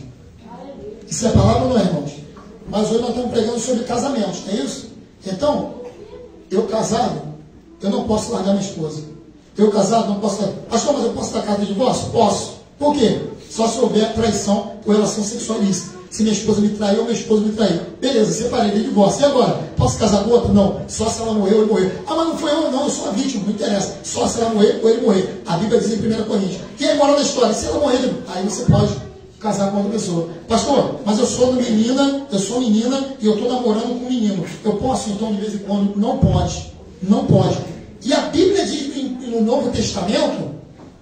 Isso é palavra ou não é, irmãos? Mas hoje nós estamos pregando sobre casamentos, não é isso? Então, eu casado, eu não posso largar minha esposa. Eu casado, não posso largar. Pastor, mas eu posso dar carta de divórcio? Posso. Por quê? Só se houver traição ou relação sexualista. Se minha esposa me traiu ou meu esposo me traiu. Beleza, separei, dei divórcio. E agora? Posso casar com outro? Não. Só se ela morreu ou ele morrer. Ah, mas não foi eu, não. Eu sou a vítima, não interessa. Só se ela morrer ou ele morrer. A Bíblia diz em 1 Coríntios. E aí, moral da história? Se ela morrer, aí você pode casar com outra pessoa. Pastor, mas eu sou menina e eu estou namorando com um menino. Eu posso, então, de vez em quando? Não pode. Não pode. E a Bíblia diz no Novo Testamento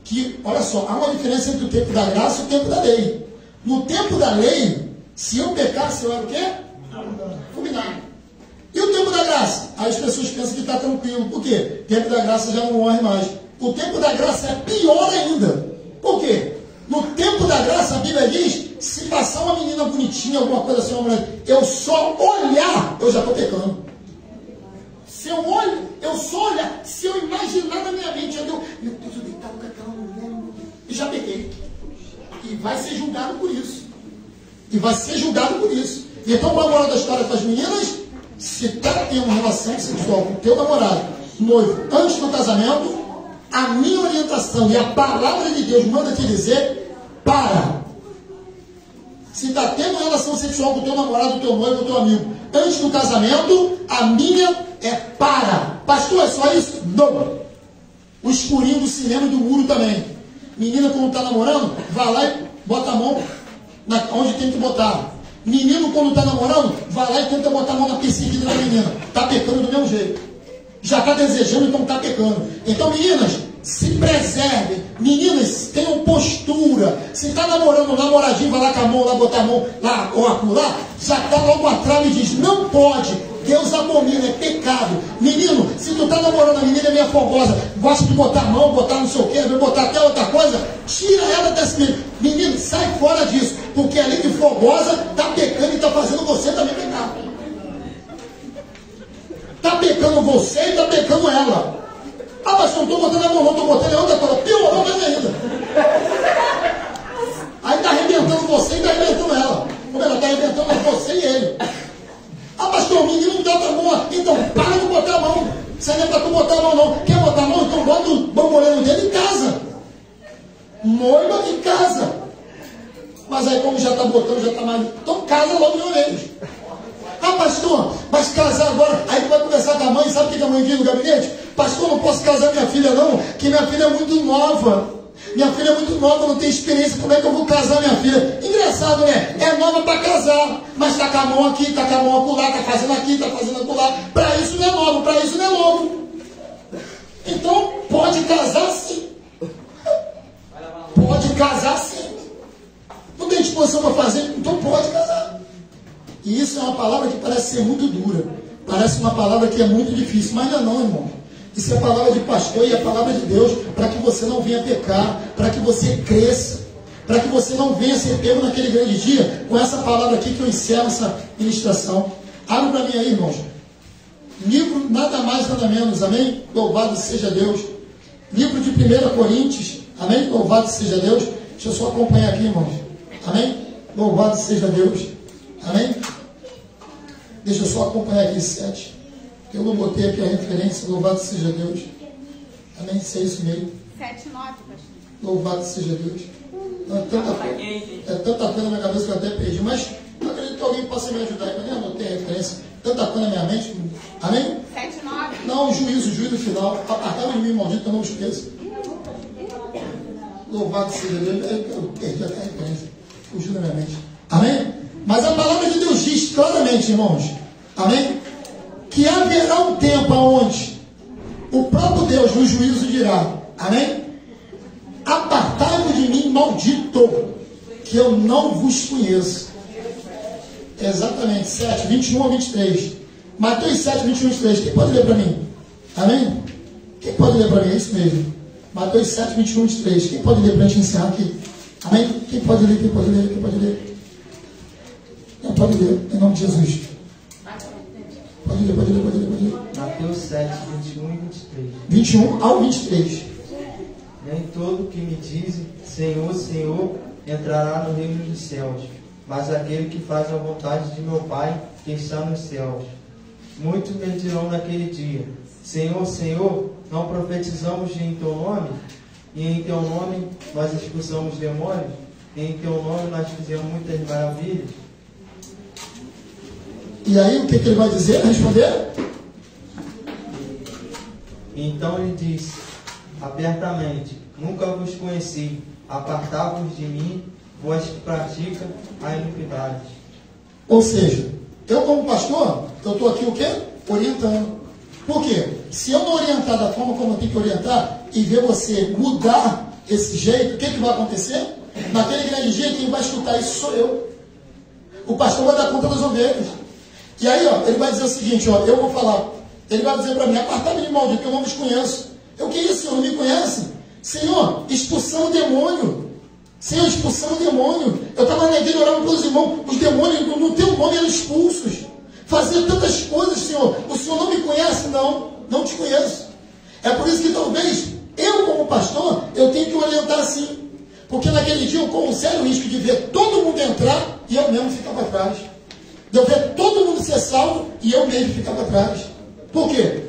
que, olha só, há uma diferença entre o tempo da graça e o tempo da lei. No tempo da lei, se eu pecasse, eu era o quê? Fulminado. E o tempo da graça? Aí as pessoas pensam que está tranquilo. Por quê? O tempo da graça já não morre mais. O tempo da graça é pior ainda. Por quê? No tempo da graça a Bíblia diz, se passar uma menina bonitinha, alguma coisa assim, uma mulher, eu só olhar, eu já estou pecando. Se eu olho, eu só olhar, se eu imaginar na minha mente, meu Deus, eu deitado com aquela mulher, e já peguei. E vai ser julgado por isso. E vai ser julgado por isso. Então, qual a moral da história para as meninas? Se está tendo relação sexual com o teu namorado, noivo, antes do casamento, a minha orientação e a palavra de Deus manda te dizer, para. Se está tendo relação sexual com o teu namorado, o teu noivo, o teu amigo, antes do casamento, a minha é para. Pastor, é só isso? Não. O escurinho do cinema e do muro também. Menina, quando está namorando, vai lá e bota a mão onde tem que botar. Menino, quando está namorando, vai lá e tenta botar a mão na perseguida da menina. Está pecando do mesmo jeito. Já está desejando, então está pecando. Então, meninas, se preservem. Meninas, tenham postura. Se está namorando, o namoradinho vai lá com a mão, lá botar a mão lá ou acolá, já está logo atrás e diz, não pode. Deus abomina, é pecado. Menino, se tu está namorando, a menina é meio fogosa, gosta de botar a mão, botar não sei o que, botar até outra coisa, tira ela desse menino. Menino, sai fora disso, porque ali de fogosa está pecando e está fazendo você também pecar. Está pecando você e está pecando ela. Ah, mas eu não estou botando a mão, não estou botando a outra coisa, piorou mais ainda. Aí está arrebentando você e está arrebentando ela. Como ela está arrebentando você e ele. Ah, pastor, o menino não dá a mão. Então, para de botar a mão. Isso não é para tu botar a mão, não. Quer botar a mão? Então bota o bamboleno dele em casa. Noiva em casa. Mas aí, como já está botando, já está mais... Então, casa logo de uma vez. Ah, pastor, mas casar agora... Aí tu vai conversar com a mãe, sabe o que a mãe diz no gabinete? Pastor, não posso casar minha filha, não, que minha filha é muito nova. Minha filha é muito nova, não tem experiência, como é que eu vou casar minha filha? Engraçado, né? É nova para casar, mas está com a mão aqui, está com a mão acolá, está fazendo aqui, está fazendo acolá. Para isso não é novo, para isso não é novo. Então, pode casar sim. Pode casar sim. Não tem disposição para fazer, então pode casar. E isso é uma palavra que parece ser muito dura. Parece uma palavra que é muito difícil, mas não, irmão. Isso é a palavra de pastor e a palavra de Deus para que você não venha pecar, para que você cresça, para que você não venha ser pego naquele grande dia com essa palavra aqui que eu encerro essa ministração. Abre para mim aí, irmãos. Livro nada mais, nada menos, amém? Louvado seja Deus. Livro de 1 Coríntios, amém? Louvado seja Deus. Deixa eu só acompanhar aqui, irmãos. Amém? Louvado seja Deus. Amém? Deixa eu só acompanhar aqui 7. Eu não botei aqui a referência, louvado seja Deus. Amém? Se é isso mesmo. 7, 9, pastor. Louvado seja Deus. É tanta coisa na minha cabeça que eu até perdi, mas eu acredito que alguém possa me ajudar. Eu nem anotei a referência. Tanta coisa na minha mente. Amém? 7, 9. Não, juízo final. Apartava de mim, maldito, que eu não me esqueça. Louvado seja Deus. Eu perdi até a referência. Fugiu da minha mente. Amém? Mas a palavra de Deus diz claramente, irmãos. Amém? Que haverá um tempo onde o próprio Deus no juízo dirá, amém? Apartai-vos de mim, maldito, que eu não vos conheço. Exatamente, 7, 21 a 23. Mateus 7, 21 a 23. Quem pode ler para mim? Amém? Quem pode ler para mim? É isso mesmo. Mateus 7, 21 a 23. Quem pode ler para a gente encerrar aqui? Amém? Quem pode ler? Quem pode ler? Quem pode ler? Quem pode ler? Em nome de Jesus. Pode ler. Mateus 7, 21 e 23. 21 ao 23. Nem todo que me diz Senhor, Senhor, entrará no reino dos céus, mas aquele que faz a vontade de meu Pai que está nos céus. Muitos me dirão naquele dia, Senhor, Senhor, não profetizamos em teu nome? E em teu nome nós expulsamos demônios? E em teu nome nós fizemos muitas maravilhas? E aí, o que ele vai dizer? Responder? Então ele disse abertamente, nunca vos conheci, apartai-vos de mim, vós que praticam a iniquidade. Ou seja, eu como pastor, eu estou aqui o quê? Orientando. Por quê? Se eu não orientar da forma como eu tenho que orientar e ver você mudar esse jeito, o que vai acontecer? Naquele grande dia, quem vai escutar isso sou eu. O pastor vai dar conta das ovelhas. E aí, ó, ele vai dizer o seguinte, ó, eu vou falar, ele vai dizer para mim, apartai-me de maldito, que eu não vos conheço. Eu, que isso, Senhor, não me conhece? Senhor, expulsão o demônio. Senhor, expulsando o demônio. Eu estava na igreja orando pelos irmãos, os demônios no teu nome eram expulsos. Fazia tantas coisas, Senhor. O Senhor não me conhece? Não te conheço. É por isso que talvez eu, como pastor, eu tenho que orientar assim. Porque naquele dia eu corro um sério risco de ver todo mundo entrar e eu mesmo ficar para trás. De eu ver todo mundo ser salvo e eu mesmo ficar para trás. Por quê?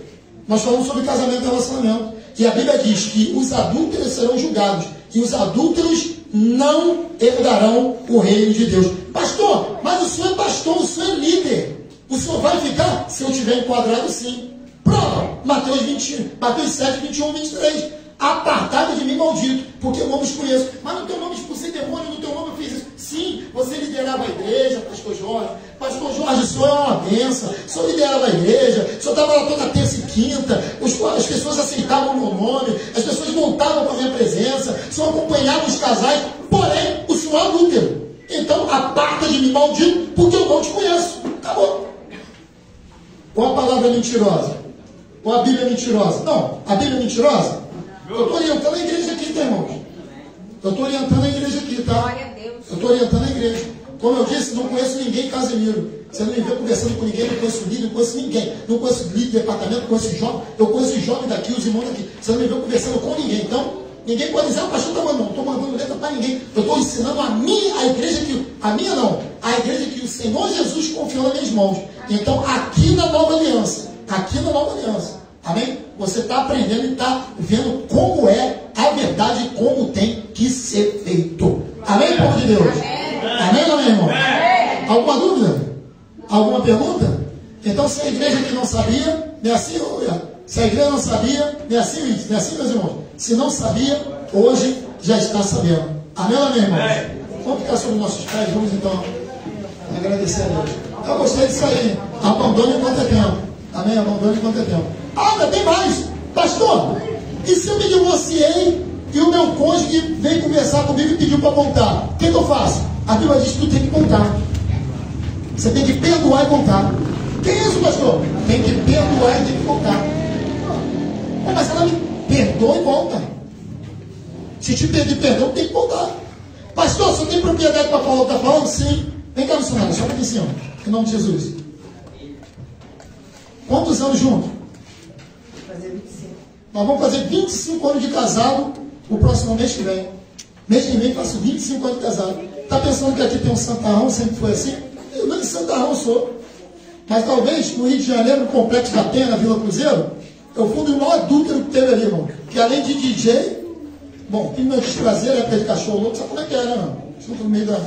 Nós falamos sobre casamento e relacionamento. E a Bíblia diz que os adúlteros serão julgados. E os adúlteros não herdarão o reino de Deus. Pastor, mas o senhor é pastor, o senhor é líder. O senhor vai ficar? Se eu estiver enquadrado, sim. Prova. Mateus 7, 21, 23. Apartado de mim, maldito, porque eu não os conheço. Mas no teu nome expulsei demônio, no teu nome eu fiz isso. Sim, você liderava a igreja, pastor Jorge. Pastor Jorge, o senhor é uma bênção. O senhor liderava a igreja, o senhor estava lá toda terça e quinta. As pessoas aceitavam o meu nome, as pessoas voltavam para a minha presença, o senhor acompanhava os casais. Porém, o senhor é adúltero. Então, aparta de mim, maldito, porque eu não te conheço. Acabou. Ou a palavra é mentirosa? Ou a Bíblia é mentirosa? Não, a Bíblia é mentirosa? Eu estou orientando a igreja aqui, tá, irmãos? Eu estou orientando a igreja aqui, tá? Glória a Deus. Eu estou orientando a igreja. Como eu disse, não conheço ninguém em Casimiro. Você não me vê conversando com ninguém, não conheço líder, não conheço ninguém. Não conheço líder de departamento, não conheço jovem. Eu conheço os jovens daqui, os irmãos daqui. Você não me vê conversando com ninguém. Então, ninguém pode dizer, o pastor está mandando. Não estou mandando letra para ninguém. Eu estou ensinando a igreja que... A minha não. A igreja que o Senhor Jesus confiou nas minhas mãos. Então, aqui na Nova Aliança. Amém? Você está aprendendo e está vendo como é a verdade e como tem que ser feito. Amém, povo de Deus? Amém, não, meu irmão? Alguma dúvida? Alguma pergunta? Então, se a igreja aqui não sabia, não é assim, se a igreja não sabia, não é assim, meus irmãos? Se não sabia, hoje já está sabendo. Amém, não, meu irmão? Vamos ficar sobre nossos pés, vamos então agradecer a Deus. Eu gostei disso aí. Abandone enquanto é tempo. Amém? Abandone enquanto é tempo. Ah, ainda tem mais. Pastor, e se eu me divorciei e o meu cônjuge veio conversar comigo e pediu para voltar? O que eu faço? A Bíblia diz que tu tem que voltar. Você tem que perdoar e voltar. Que isso, pastor? Tem que perdoar e tem que voltar. Pô, mas ela me perdoa e volta. Se te pedir perdão, tem que voltar. Pastor, você tem propriedade para falar o que está falando? Sim. Vem cá, missionário, só aqui em cima. Em nome de Jesus. Quantos anos juntos? Nós vamos fazer 25 anos de casado o próximo mês que vem. Mês que vem faço 25 anos de casado. Está pensando que aqui tem um santarrão, sempre foi assim? Eu nem santarrão sou. Mas talvez no Rio de Janeiro, no Complexo da Penha, na Vila Cruzeiro, eu fui o maior adúltero que teve ali, irmão. Que além de DJ, bom, tem meu desprazer, época de cachorro louco, sabe como é que era, né? Junto no meio da...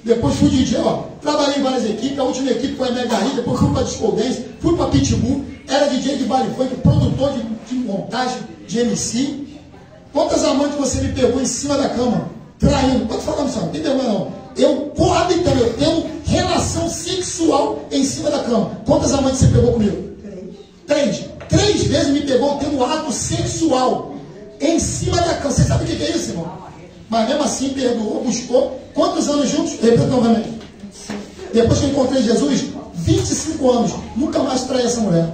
Depois fui DJ, ó. Trabalhei em várias equipes, a última equipe foi a Mega Rio, depois fui para a Disco Dance, fui para a Pitbull, era DJ de baile funk, produtor de montagem, de MC. Quantas amantes você me pegou em cima da cama? Traindo. Pode falar, não tem vergonha não. Eu tenho relação sexual em cima da cama. Quantas amantes você pegou comigo? 3. 3 vezes me pegou tendo ato sexual em cima da cama. Você sabe o que é isso, irmão? Mas mesmo assim perdoou, buscou. Quantos anos juntos? Repita novamente. Depois que eu encontrei Jesus, 25 anos. Nunca mais traí essa mulher.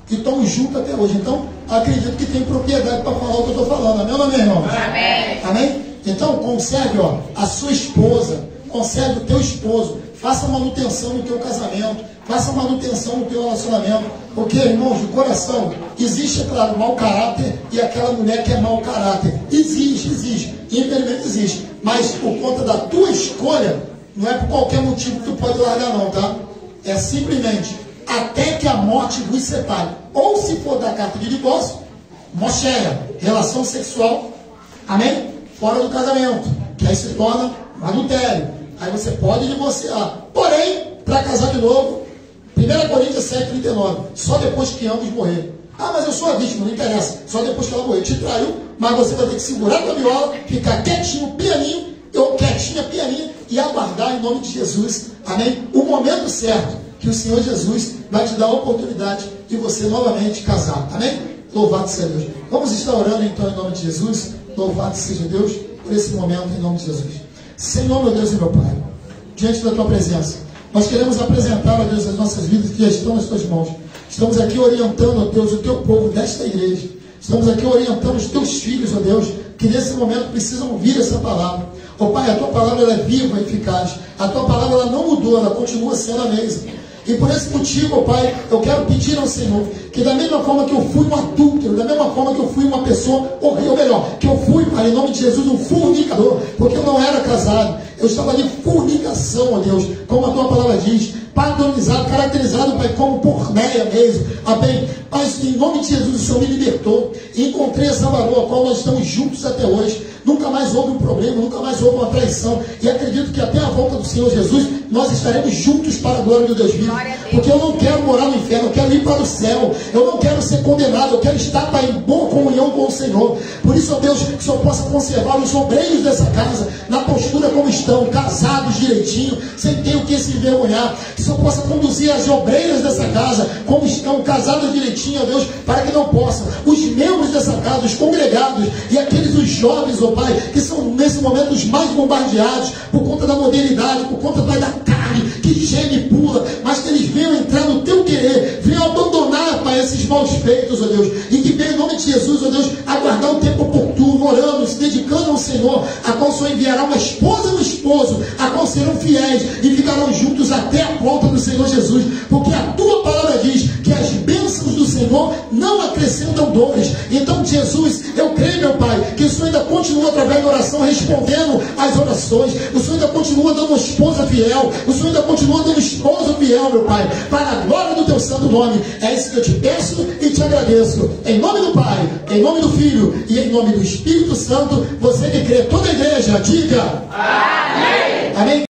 E estamos juntos até hoje. Então, acredito que tem propriedade para falar o que eu estou falando. Amém ou não, meu irmão? Amém. Amém? Então, conserve a sua esposa. Conserve o teu esposo. Faça manutenção no teu casamento. Faça manutenção no teu relacionamento. Porque, irmãos, de coração, existe, é claro, mau caráter e aquela mulher que é mau caráter. Existe. Infelizmente existe. Mas por conta da tua escolha, não é por qualquer motivo que tu pode largar não, tá? É simplesmente até que a morte vos separe. Ou se for da carta de divórcio, mocheia, relação sexual, amém? Fora do casamento, que aí se torna adultério. Aí você pode divorciar. Porém, para casar de novo, 1 Coríntios 7:39, só depois que ambos morrerem. Ah, mas eu sou a vítima, não interessa. Só depois que ela morrer. Te traiu, mas você vai ter que segurar a tua viola, ficar quietinho, pianinho, ou quietinha, pianinho, e aguardar em nome de Jesus, amém? O momento certo que o Senhor Jesus vai te dar a oportunidade de você novamente casar, amém? Louvado seja Deus. Vamos estar orando então em nome de Jesus. Louvado seja Deus por esse momento em nome de Jesus. Senhor, meu Deus e meu Pai, diante da tua presença, nós queremos apresentar, ó Deus, as nossas vidas que já estão nas tuas mãos. Estamos aqui orientando, ó Deus, o teu povo desta igreja. Estamos aqui orientando os teus filhos, ó Deus, que nesse momento precisam ouvir essa palavra. Ó Pai, a tua palavra ela é viva e eficaz. A tua palavra ela não mudou, ela continua sendo a mesma. E por esse motivo, ó Pai, eu quero pedir ao Senhor que da mesma forma que eu fui um adúltero, da mesma forma que eu fui uma pessoa horrível, ou melhor, que eu fui, Pai, em nome de Jesus, um fornicador, porque eu não era casado, eu estava de fornicação, ó Deus, como a tua palavra diz, padronizado, caracterizado, Pai, como porneia mesmo, amém? Mas em nome de Jesus o Senhor me libertou e encontrei essa varoa, a qual nós estamos juntos até hoje. Nunca mais houve um problema, nunca mais houve uma traição. E acredito que até a volta do Senhor Jesus, nós estaremos juntos para a glória do Deus vivo. Porque eu não quero morar no inferno, eu quero ir para o céu. Eu não quero ser condenado, eu quero estar, Pai, em boa comunhão com o Senhor. Por isso, ó Deus, que o Senhor possa conservar os obreiros dessa casa na postura como estão, casados direitinho, sem ter o que se envergonhar. Que o Senhor possa conduzir as obreiras dessa casa como estão, casadas direitinho, ó Deus, para que não possam. Os membros dessa casa, os congregados e aqueles, os jovens, ó Pai, que são nesse momento os mais bombardeados por conta da modernidade, por conta, Pai, da carne que geme e pula, mas que eles venham entrar no teu querer, venham abandonar, Pai, esses maus feitos, ó Deus, e que venham em nome de Jesus, ó Deus, aguardar o tempo oportuno, orando, se dedicando ao Senhor, a qual o Senhor enviará uma esposa e um esposo, a qual serão fiéis e ficarão juntos até a volta do Senhor Jesus, porque a tua palavra diz que as bênçãos do Senhor não acrescentam dores. Então, Jesus, eu creio, meu Pai, que o Senhor ainda continua através da oração respondendo às orações, o Senhor ainda continua dando uma esposa fiel, o Senhor ainda continua dando esposa fiel, meu Pai, para a glória do teu santo nome. É isso que eu te peço e te agradeço, em nome do Pai, em nome do Filho e em nome do Espírito Santo. Você que crê, toda a igreja, diga amém. Amém.